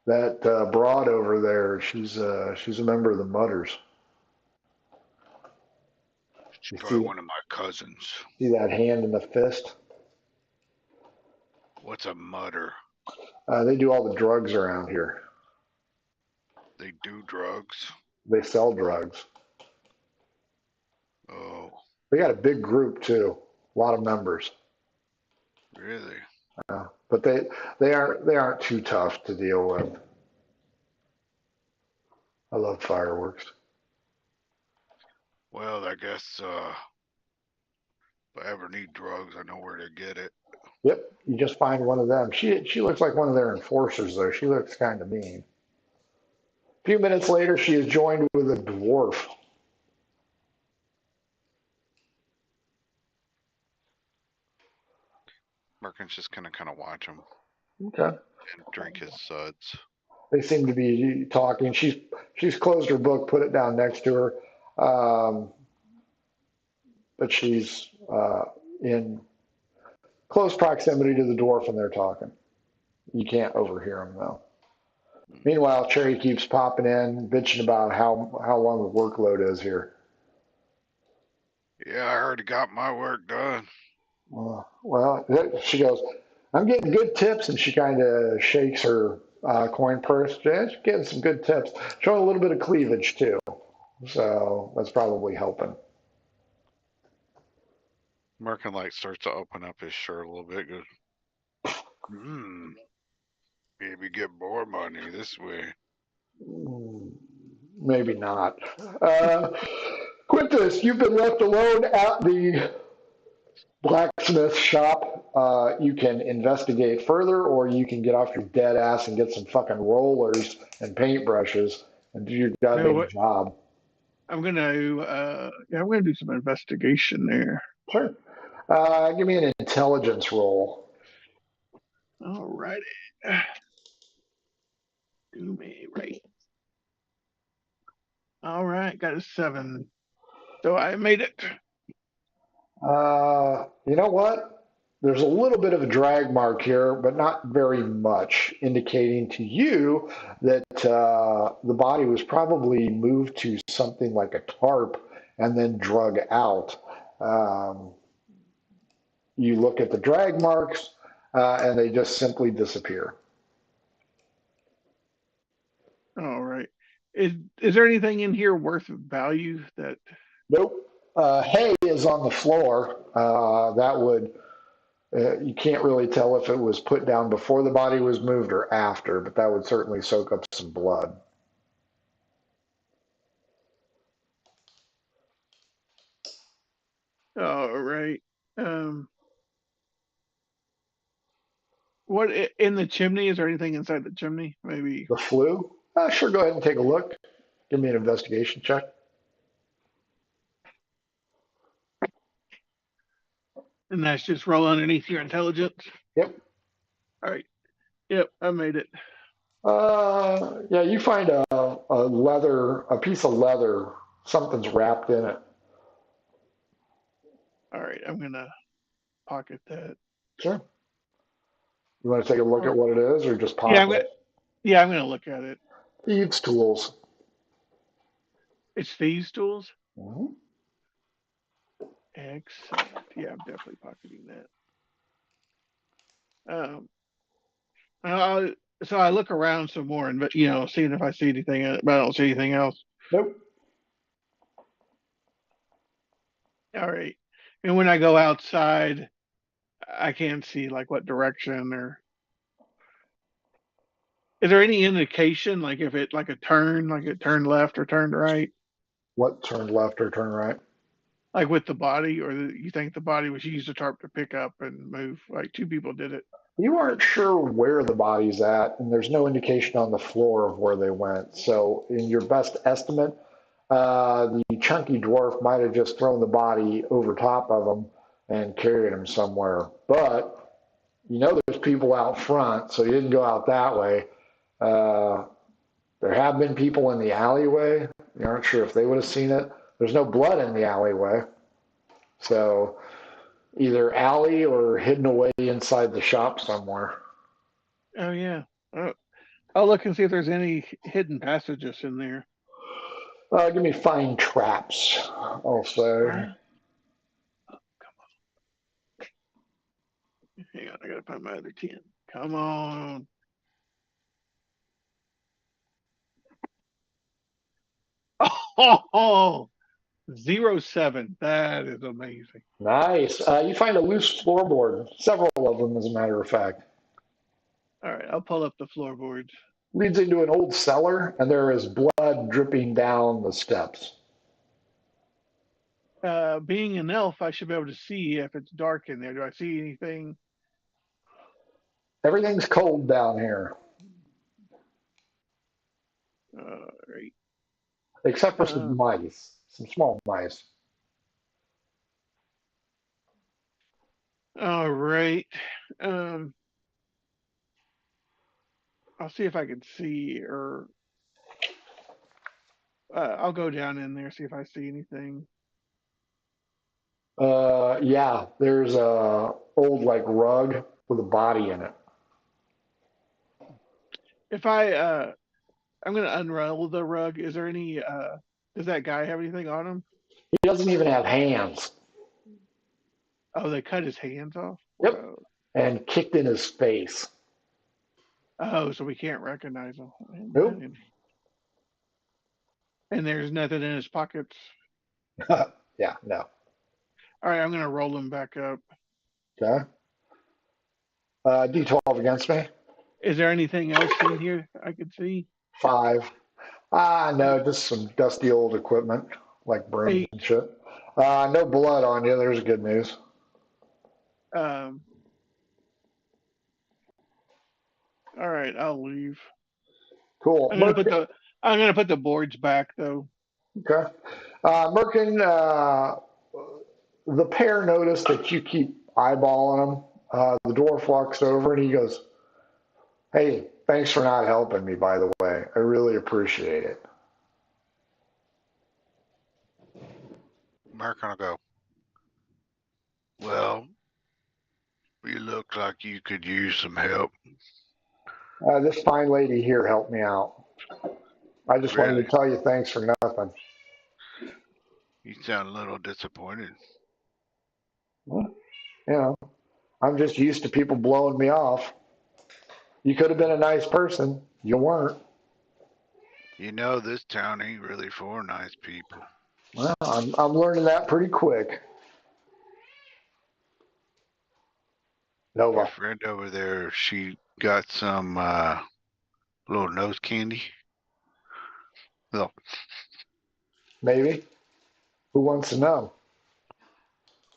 that broad over there, she's a member of the Mudders. She's probably one of my cousins. See that hand in the fist? What's a Mudder? They do all the drugs around here. They do drugs? They sell drugs. Oh. They got a big group too. A lot of members. Really? but they aren't too tough to deal with. I love fireworks. Well, I guess if I ever need drugs, I know where to get it. Yep, you just find one of them. She looks like one of their enforcers, though. She looks kind of mean. A few minutes later, she is joined with a dwarf. Merkin's just gonna kind of watch him Okay. and drink his suds. They seem to be talking. She's closed her book, put it down next to her, but she's in close proximity to the dwarf, and they're talking. You can't overhear them though. Meanwhile, Cherry keeps popping in, bitching about how long the workload is here. Yeah, I already got my work done. Well, she goes, I'm getting good tips, and she kind of shakes her coin purse. Yeah, she's getting some good tips, showing a little bit of cleavage too. So that's probably helping. Merkin like starts to open up his shirt a little bit. Goes, maybe get more money this way. Maybe not. Quintus, you've been left alone at the blacksmith shop. You can investigate further, or you can get off your dead ass and get some fucking rollers and paintbrushes and do your goddamn job. I'm gonna do some investigation there. Sure. Give me an intelligence roll. All righty. Do me right. All right, got a 7. So I made it. You know what? There's a little bit of a drag mark here, but not very much, indicating to you that the body was probably moved to something like a tarp and then drug out. You look at the drag marks, and they just simply disappear. All right. Is there anything in here worth value that? Nope. Hay is on the floor. That would you can't really tell if it was put down before the body was moved or after, but that would certainly soak up some blood. All right. What in the chimney? Is there anything inside the chimney? Maybe. The flue? Sure, go ahead and take a look. Give me an investigation check. And that's just roll underneath your intelligence. Yep. All right. Yep, I made it. Yeah, you find a piece of leather. Something's wrapped in it. All right, I'm gonna pocket that. Sure. You want to take a look at what it is, or just pop it? Yeah, I'm gonna look at it. Thieves' tools. It's thieves' tools. Mm-hmm. Excellent. Yeah, I'm definitely pocketing that. So I look around some more and seeing if I see anything, but I don't see anything else. Nope. All right. And when I go outside, I can't see like what direction or is there any indication like if it like it turned left or turned right? What turned left or turn right? Like with the body, or you think the body was used a tarp to pick up and move? Like 2 people did it. You aren't sure where the body's at, and there's no indication on the floor of where they went. So, in your best estimate, the chunky dwarf might have just thrown the body over top of him and carried him somewhere. But there's people out front, so he didn't go out that way. There have been people in the alleyway. You aren't sure if they would have seen it. There's no blood in the alleyway. So either alley or hidden away inside the shop somewhere. Oh, yeah. I'll look and see if there's any hidden passages in there. Give me find traps, also. Right. Oh, come on. Hang on, I gotta find my other 10. Come on. Oh, 07. That is amazing. Nice. You find a loose floorboard, several of them, as a matter of fact. All right, I'll pull up the floorboards. Leads into an old cellar, and there is blood dripping down the steps. Being an elf, I should be able to see if it's dark in there. Do I see anything? Everything's cold down here, Right. except for Uh, some mice, some small mice. all right. Um, I'll see if I can see, or I'll go down in there see if I see anything. Yeah, there's a old like rug with a body in it. If I'm gonna unravel the rug. Is there any? Does that guy have anything on him? He doesn't even have hands. Oh, they cut his hands off. Yep, Whoa. and kicked in his face. Oh, so we can't recognize him. Nope. And there's nothing in his pockets. Yeah, no. All right, I'm gonna roll him back up. Okay. D12 against me. Is there anything else in here I could see? 5. No, just some dusty old equipment like brooms 8. and shit. No blood on you. There's good news. Um. All right, I'll leave. Cool. I'm gonna put the boards back though. Okay. Merkin, the pair notice that you keep eyeballing him. The dwarf walks over and he goes, "Hey, thanks for not helping me, by the way. I really appreciate it." Merkin will go, well, you look like you could use some help. This fine lady here helped me out. I just wanted Really? to tell you thanks for nothing. You sound a little disappointed. Well, you know, I'm just used to people blowing me off. You could have been a nice person. You weren't. You know, this town ain't really for nice people. Well, I'm learning that pretty quick. Your Nova, friend over there, she got some little nose candy. Well, maybe. Who wants to know?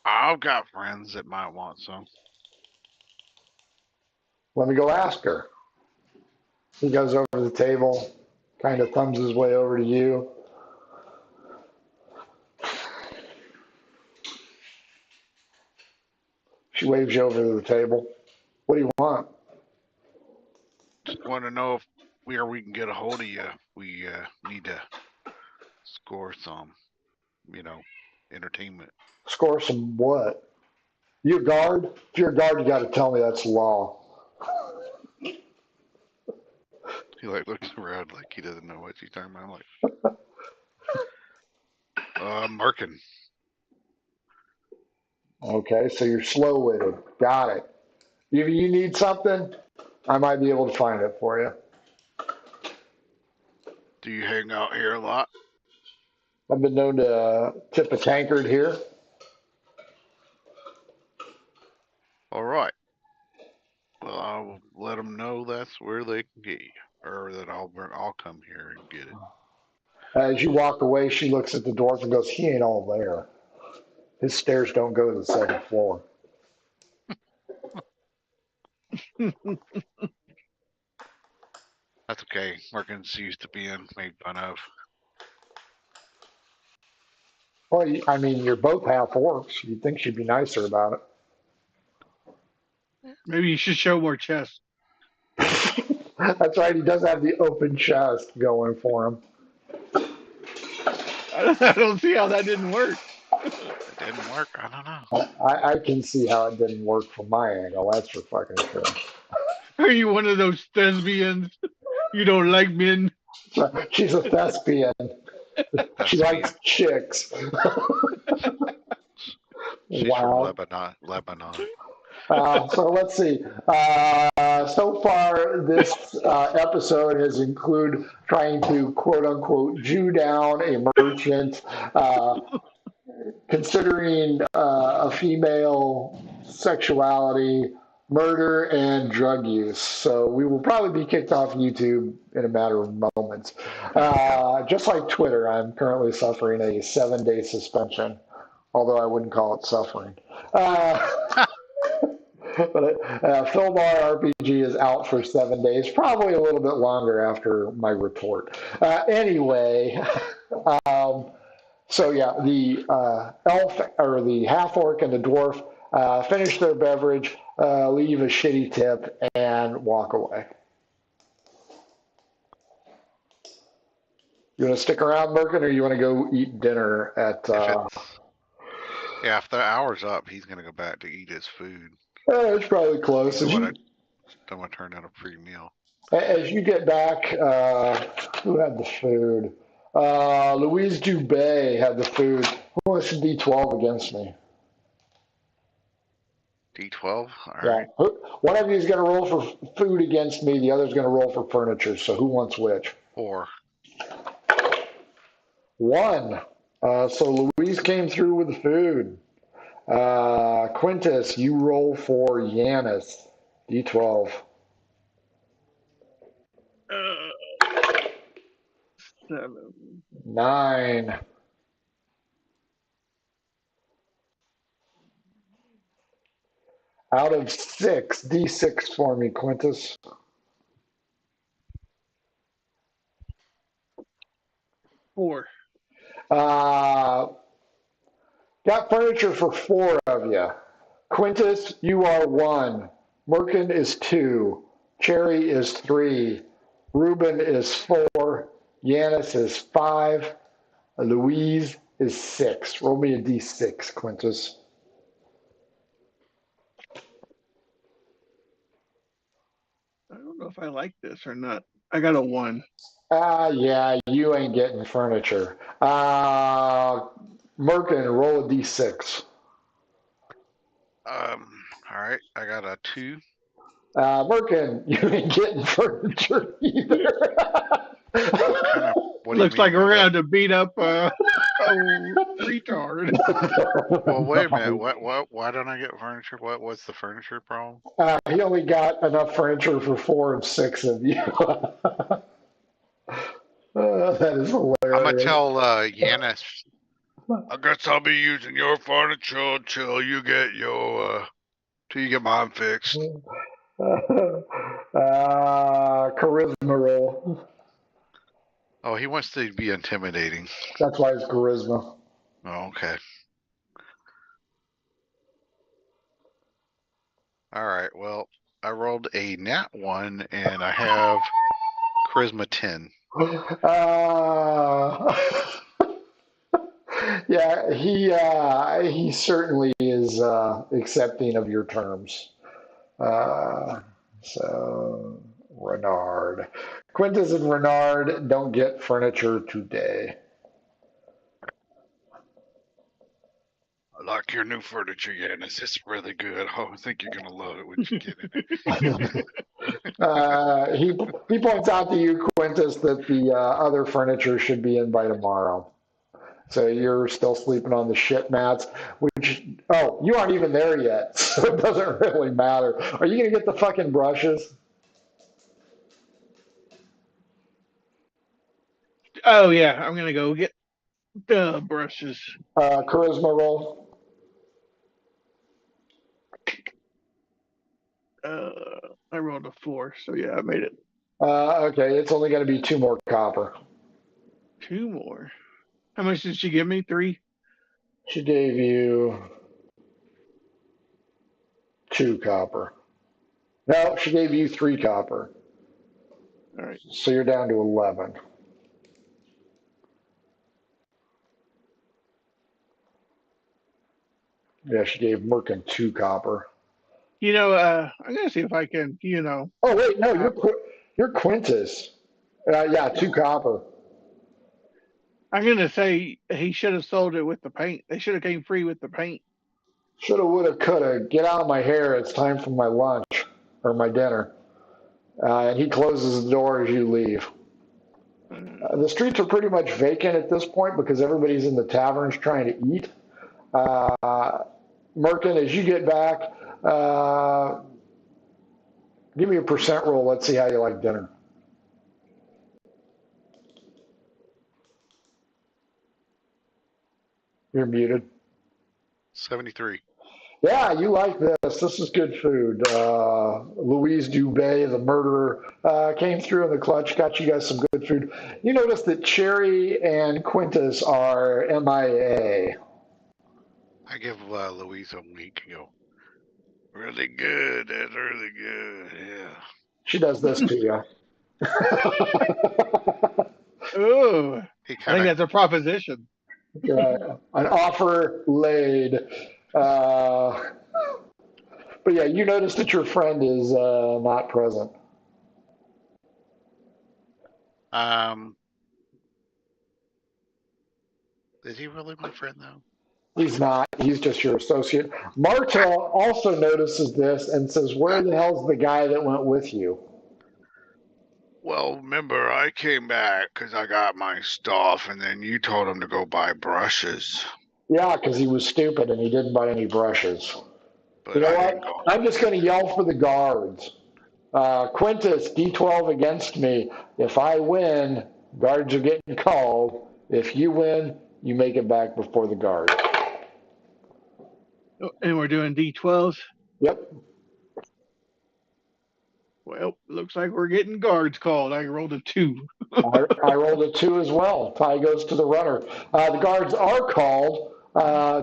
I've got friends that might want some. Let me go ask her. He goes over to the table, kind of thumbs his way over to you. She waves you over to the table. What do you want? Just want to know if where we can get a hold of you. We need to score some, entertainment. Score some what? You a guard? If you're a guard, you got to tell me that's the law. He looks around like he doesn't know what she's talking about. I'm like, Merkin. Okay, so you're slow-witted. Got it. If you need something, I might be able to find it for you. Do you hang out here a lot? I've been known to tip a tankard here. All right. Well, I'll let them know that's where they can get you, or that I'll come here and get it. As you walk away, she looks at the dwarf and goes, "He ain't all there. His stairs don't go to the second floor." That's okay. Merkin's used to being made fun of. Well, I mean, you're both half orcs. You'd think she'd be nicer about Maybe you should show more chest. it. That's right. He does have the open chest going for him. I don't see how that didn't work. It didn't work. I don't know. I can see how it didn't work from my angle. That's for fucking sure. Are you one of those thespians? You don't like men? She's a thespian. She likes chicks. She's Wow. from Lebanon. So let's see. So far, this episode has included trying to quote unquote Jew down a merchant, considering a female sexuality, murder, and drug use. So we will probably be kicked off YouTube in a matter of moments. Just like Twitter, I'm currently suffering a 7-day suspension, although I wouldn't call it suffering. But Philbar RPG is out for 7 days, probably a little bit longer after my report. Anyway, so yeah, the elf or the half orc and the dwarf finish their beverage, leave a shitty tip, and walk away. You want to stick around, Merkin, or you want to go eat dinner at? If the hour's up, he's gonna go back to eat his food. It's probably close. Don't want to turn down a free meal. As you get back, who had the food? Louise Dubé had the food. Who wants to D12 against me? D12? All right. One of you is going to roll for food against me. The other is going to roll for furniture. So who wants which? 4. 1. So Louise came through with the food. Quintus, you roll for Yanis. D12. 7. 9. Out of 6, D6 for me, Quintus. 4. Got furniture for 4 of you. Quintus, you are 1. Merkin is 2. Cherry is 3. Ruben is 4. Yanis is 5. Louise is 6. Roll me a D6, Quintus. I don't know if I like this or not. I got a 1. Yeah, you ain't getting furniture. Merkin, roll a D6. All right. I got a 2. Merkin, you ain't getting furniture either. Looks like we're going to have to beat up a retard. Well, wait a minute. Why don't I get furniture? What's the furniture problem? He only got enough furniture for 4 of 6 of you. That is hilarious. I'm going to tell Yanis, I guess I'll be using your furniture till you get mine fixed. Charisma roll. Oh, he wants to be intimidating. That's why it's charisma. Oh, okay. All right. Well, I rolled a nat 1, and I have charisma 10. Yeah, he certainly is accepting of your terms. So Renard, Quintus and Renard don't get furniture today. I like your new furniture, Yanis. It's really good. Oh, I think you're gonna love it when you get it. He points out to you, Quintus, that the other furniture should be in by tomorrow. So you're still sleeping on the shit mats, which, you aren't even there yet, so it doesn't really matter. Are you going to get the fucking brushes? Oh, yeah, I'm going to go get the brushes. Charisma roll. I rolled a 4, so yeah, I made it. Okay, it's only going to be 2 more copper. 2 more. How much did she give me? 3? She gave you 2 copper. No, she gave you 3 copper. All right. So you're down to 11. Yeah, she gave Merkin 2 copper. I'm going to see if I can, Oh, wait, no, you're Quintus. Yeah, 2 copper. I'm going to say he should have sold it with the paint. They should have came free with the paint. Shoulda, woulda, coulda. Get out of my hair. It's time for my lunch or my dinner. And he closes the door as you leave. The streets are pretty much vacant at this point because everybody's in the taverns trying to eat. Merkin, as you get back, Give me a percent roll. Let's see how you like dinner. You're muted. 73. Yeah, you like this. This is good food. Louise Dubé, the murderer, came through in the clutch, got you guys some good food. You notice that Cherry and Quintus are MIA. I give Louise a wink and go, really good. That's really good. Yeah. She does this to you. Oh, He I think kind of, that's a proposition. An offer laid. But yeah, you notice that your friend is not present. is he really my friend though? He's not. He's just your associate. Marta also notices this and says, "Where the hell's the guy that went with you?" Well, remember, I came back because I got my stuff, and then you told him to go buy brushes. Yeah, because he was stupid and he didn't buy any brushes. But You know I what? didn't go. I'm just going to yell for the guards. Quintus, D12 against me. If I win, guards are getting called. If you win, you make it back before the guards. And we're doing D12s. Yep. Well, looks like we're getting guards called. I rolled a 2. I rolled a 2 as well. Tie goes to the runner. The guards are called.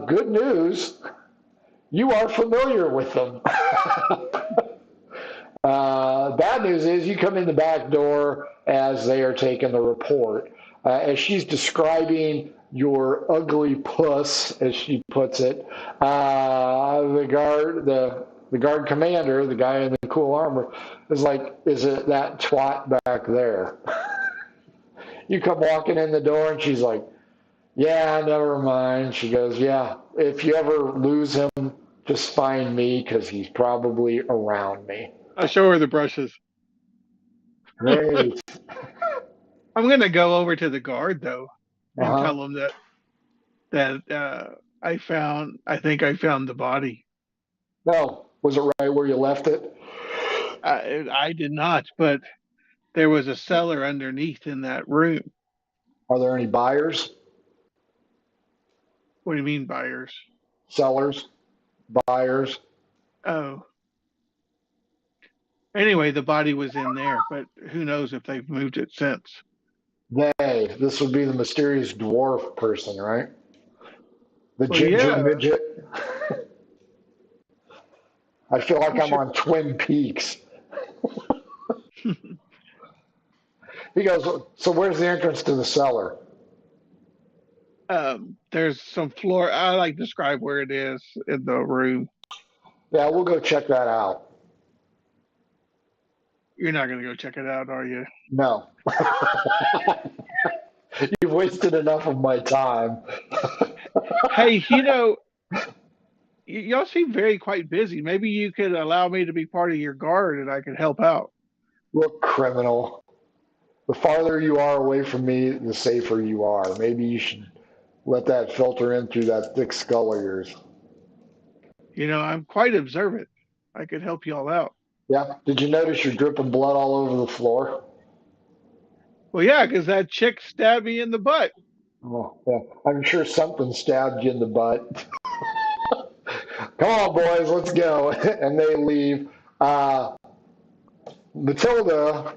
Good news. You are familiar with them. Bad news is you come in the back door as they are taking the report. As she's describing your ugly puss, as she puts it, the guard commander, the guy in the cool armor, is like, "Is it that twat back there?" You come walking in the door, and she's like, "Yeah, never mind." She goes, "Yeah, if you ever lose him, just find me because he's probably around me." I show her the brushes. Great. I'm going to go over to the guard, though, and Uh-huh. tell him that I think I found the body. No, was it right where you left it? I did not, but there was a cellar underneath in that room. Are there any buyers, What do you mean, buyers? sellers, buyers? Oh. Anyway, the body was in there, but who knows if they've moved it since. This would be the mysterious dwarf person, right? The Well, ginger yeah. midget. I feel like I'm I'm sure. on Twin Peaks. He goes, "So where's the entrance to the cellar?" There's some floor. I like to describe where it is in the room. Yeah, we'll go check that out. You're not going to go check it out, are you? No. You've wasted enough of my time. Hey, y'all seem very quite busy. Maybe you could allow me to be part of your guard and I could help out. Look, criminal. The farther you are away from me, the safer you are. Maybe you should let that filter in through that thick skull of yours. I'm quite observant. I could help y'all out. Yeah. Did you notice you're dripping blood all over the floor? Well, yeah, because that chick stabbed me in the butt. Oh, yeah. I'm sure something stabbed you in the butt. Come on, boys, let's go. And they leave. Matilda,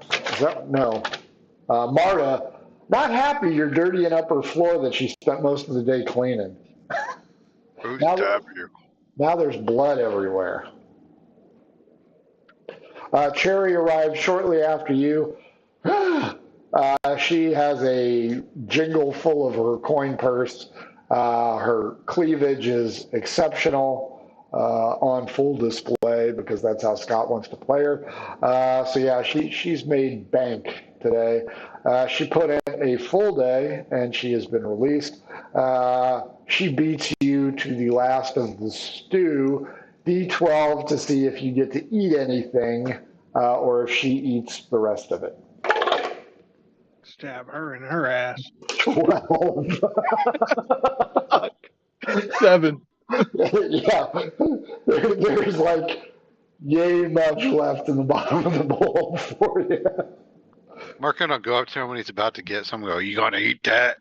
Marta, not happy you're dirtying up her floor that she spent most of the day cleaning. Who Now, stabbed you? now there's blood everywhere. Cherry arrived shortly after you. She has a jingle full of her coin purse. Her cleavage is exceptional, on full display because that's how Scott wants to play her. So yeah, she's made bank today. She put in a full day and she has been released. She beats you to the last of the stew. D12 to see if you get to eat anything, or if she eats the rest of it. Stab her in her ass. 12. 7. Yeah, there's like Yay much left in the bottom of the bowl for you. Merkin will go up to him when he's about to get some and go, "You gonna eat that?"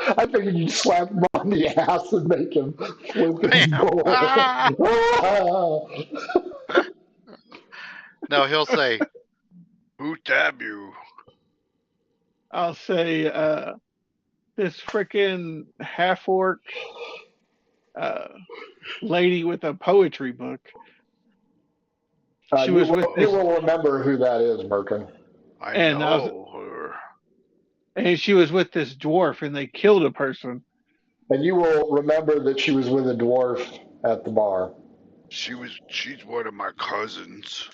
I figured you'd slap him on the ass and make him flip his Bam! bowl. Ah! No, he'll say, "Who tabbed you?" I'll say this freaking half-orc lady with a poetry book. She was with You this, will remember who that is, Merkin. I And I was- know her. and she was with this dwarf, and they killed a person. And you will remember that she was with a dwarf at the bar. She's one of my cousins.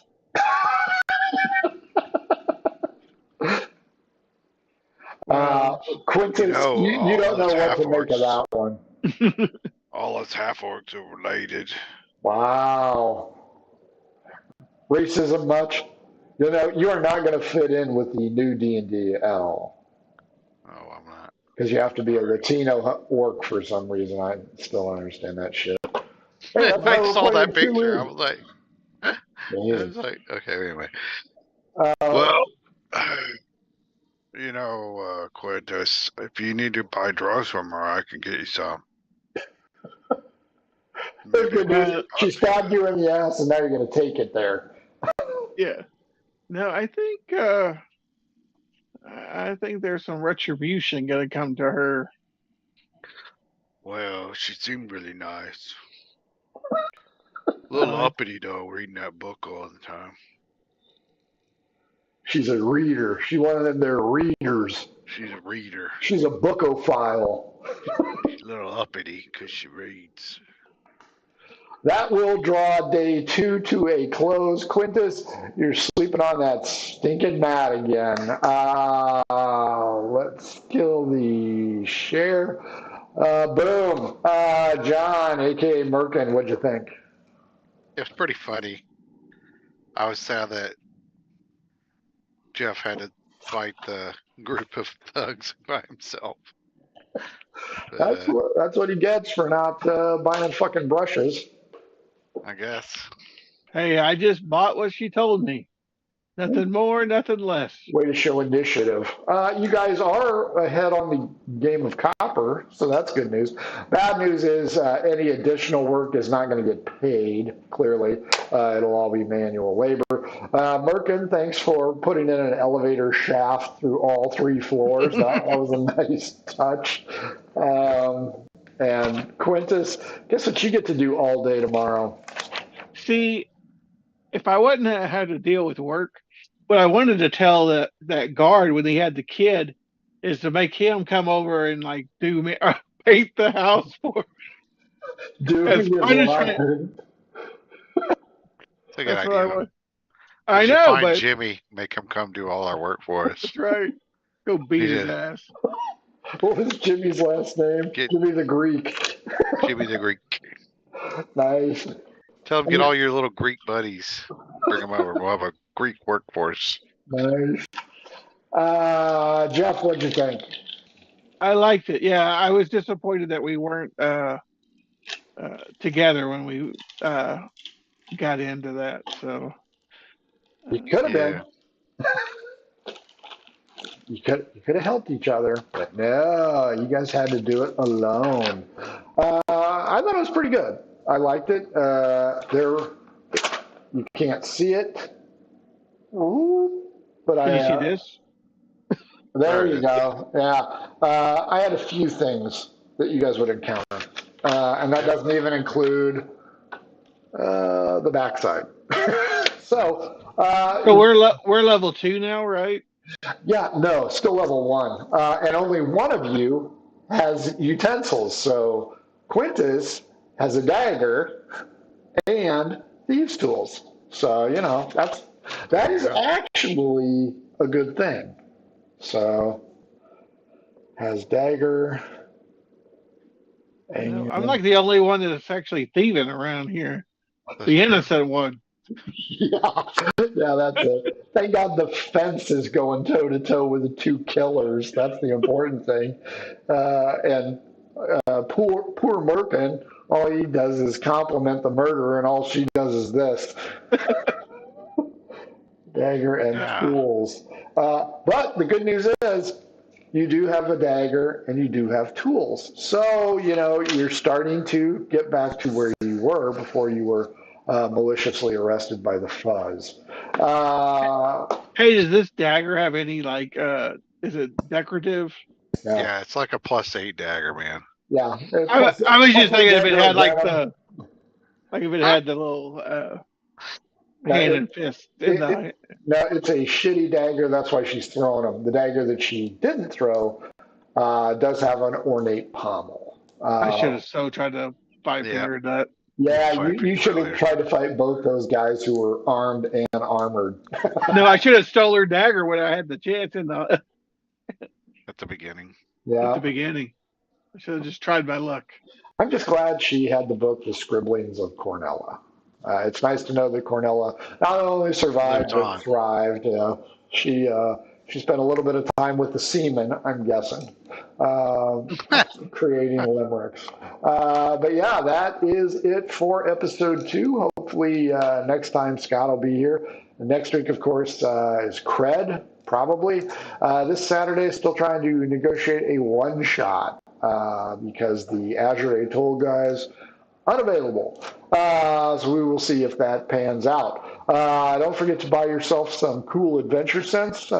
Quintus, You know, you don't know all what to those make of that half-orcs. one. All us half-orcs are related. Wow. Racism much? You know, you are not going to fit in with the new D&D at all. Oh, I'm not. Because you have to be a Latino orc for some reason. I still don't understand that shit. Hey, that's why I we're saw playing that picture. I Toulouse. was like, okay, anyway. Uh, Well, you know, Quintus, if you need to buy drugs from her, I can get you some. That's good news. Uh, She stabbed you in the ass, and now you're going to take it there. Yeah. No, I think there's some retribution going to come to her. Well, she seemed really nice. A little uppity, though, reading that book all the time. She's a reader. She's one of them there readers. She's a reader. She's a bookophile. She's a little uppity because she reads. That will draw day 2 to a close. Quintus, you're sleeping on that stinking mat again. Let's kill the share. Boom. John, a.k.a. Merkin, what'd you think? It was pretty funny. I was sad that Jeff had to fight the group of thugs by himself. But, That's what he gets for not buying fucking brushes. I guess. Hey, I just bought what she told me. Nothing more, nothing less. Way to show initiative. You guys are ahead on the game of copper, so that's good news. Bad news is any additional work is not going to get paid, clearly. It'll all be manual labor. Merkin, thanks for putting in an elevator shaft through all 3 floors. That was a nice touch. And Quintus, guess what you get to do all day tomorrow? See, if I wouldn't have had to deal with work, what I wanted to tell that guard when he had the kid is to make him come over and like do me paint the house for Doing as his punishment. It's a good That's what I idea. want. We I should know, find but Jimmy, make him come do all our work for us. that's right. Go beat his Yeah. ass. What was Jimmy's last name? Jimmy the Greek. Jimmy the Greek. Nice. Tell him get all your little Greek buddies. Bring them over. We'll have a Greek workforce. Nice. Jeff, what'd you think? I liked it. Yeah, I was disappointed that we weren't together when we got into that. So You could have been. You could have helped each other, but no, you guys had to do it alone. I thought it was pretty good. I liked it. You can't see it, but can you see this? There you go. Yeah, I had a few things that you guys would encounter, and that doesn't even include the backside. So we're level 2 now, right? Yeah, no, still level 1, and only one of you has utensils. So Quintus has a dagger and thieves' tools. So that is actually a good thing. So has dagger. And I'm like the only one that's actually thieving around here. The innocent one. Yeah, that's it. Thank God the fence is going toe to toe with the 2 killers. That's the important thing. And poor Merkin, All he does is compliment the murderer, and all she does is this. Dagger and Yeah. tools. But the good news is you do have a dagger and you do have tools. So, you're starting to get back to where you were before you were maliciously arrested by the fuzz. Hey, does this dagger have any is it decorative? Yeah, it's like a +8 dagger, man. Yeah. I was just thinking if it had Venom. if it had the little hand and fist. No, it's a shitty dagger. That's why she's throwing them. The dagger that she didn't throw does have an ornate pommel. I should have tried to five-finger that. Yeah, you should have tried to fight both those guys who were armed and armored. No, I should have stole her dagger when I had the chance At the beginning. Yeah. at the beginning. I should have just tried my luck. I'm just glad she had the book, The Scribblings of Cornella. It's nice to know that Cornella not only survived but thrived. She spent a little bit of time with the seamen, I'm guessing, creating limericks. But yeah, that is it for episode 2. Hopefully next time Scott will be here. Next week, of course, is Cred, probably. This Saturday, still trying to negotiate a one-shot because the Azure Atoll guys unavailable. So we will see if that pans out. Don't forget to buy yourself some cool adventure scents.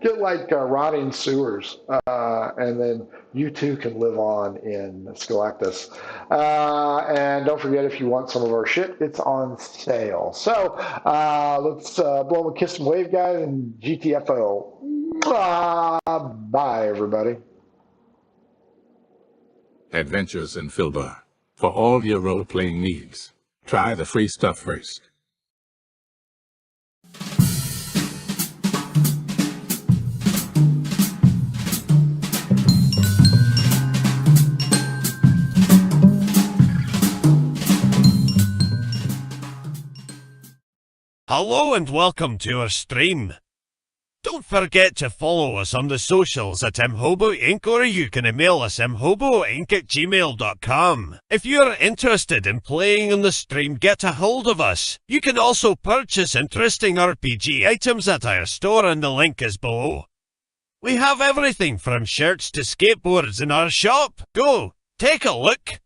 Get like rotting sewers, and then you too can live on in Galactus. And don't forget, if you want some of our shit, it's on sale. So let's blow them a kiss and wave, guys, and GTFO. Bye, everybody. Adventures in Filbar. For all your role-playing needs, try the free stuff first. Hello and welcome to our stream. Don't forget to follow us on the socials at Imhobo Inc. or you can email us imhoboinc@gmail.com. If you're interested in playing on the stream, get a hold of us. You can also purchase interesting RPG items at our store and the link is below. We have everything from shirts to skateboards in our shop. Go, take a look.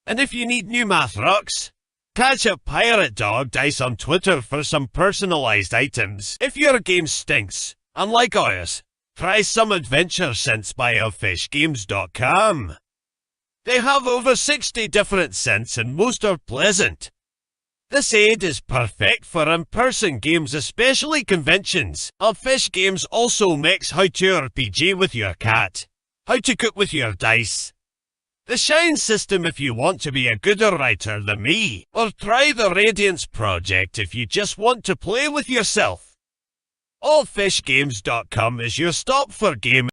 And if you need new math rocks, catch a Pirate Dog Dice on Twitter for some personalized items. If your game stinks, unlike ours, try some adventure scents by elfishgames.com. They have over 60 different scents and most are pleasant. This aid is perfect for in-person games, especially conventions. Elfish Games also makes how to RPG with your cat, how to cook with your dice, the Shine system if you want to be a gooder writer than me, or try the Radiance project if you just want to play with yourself. Allfishgames.com is your stop for gaming.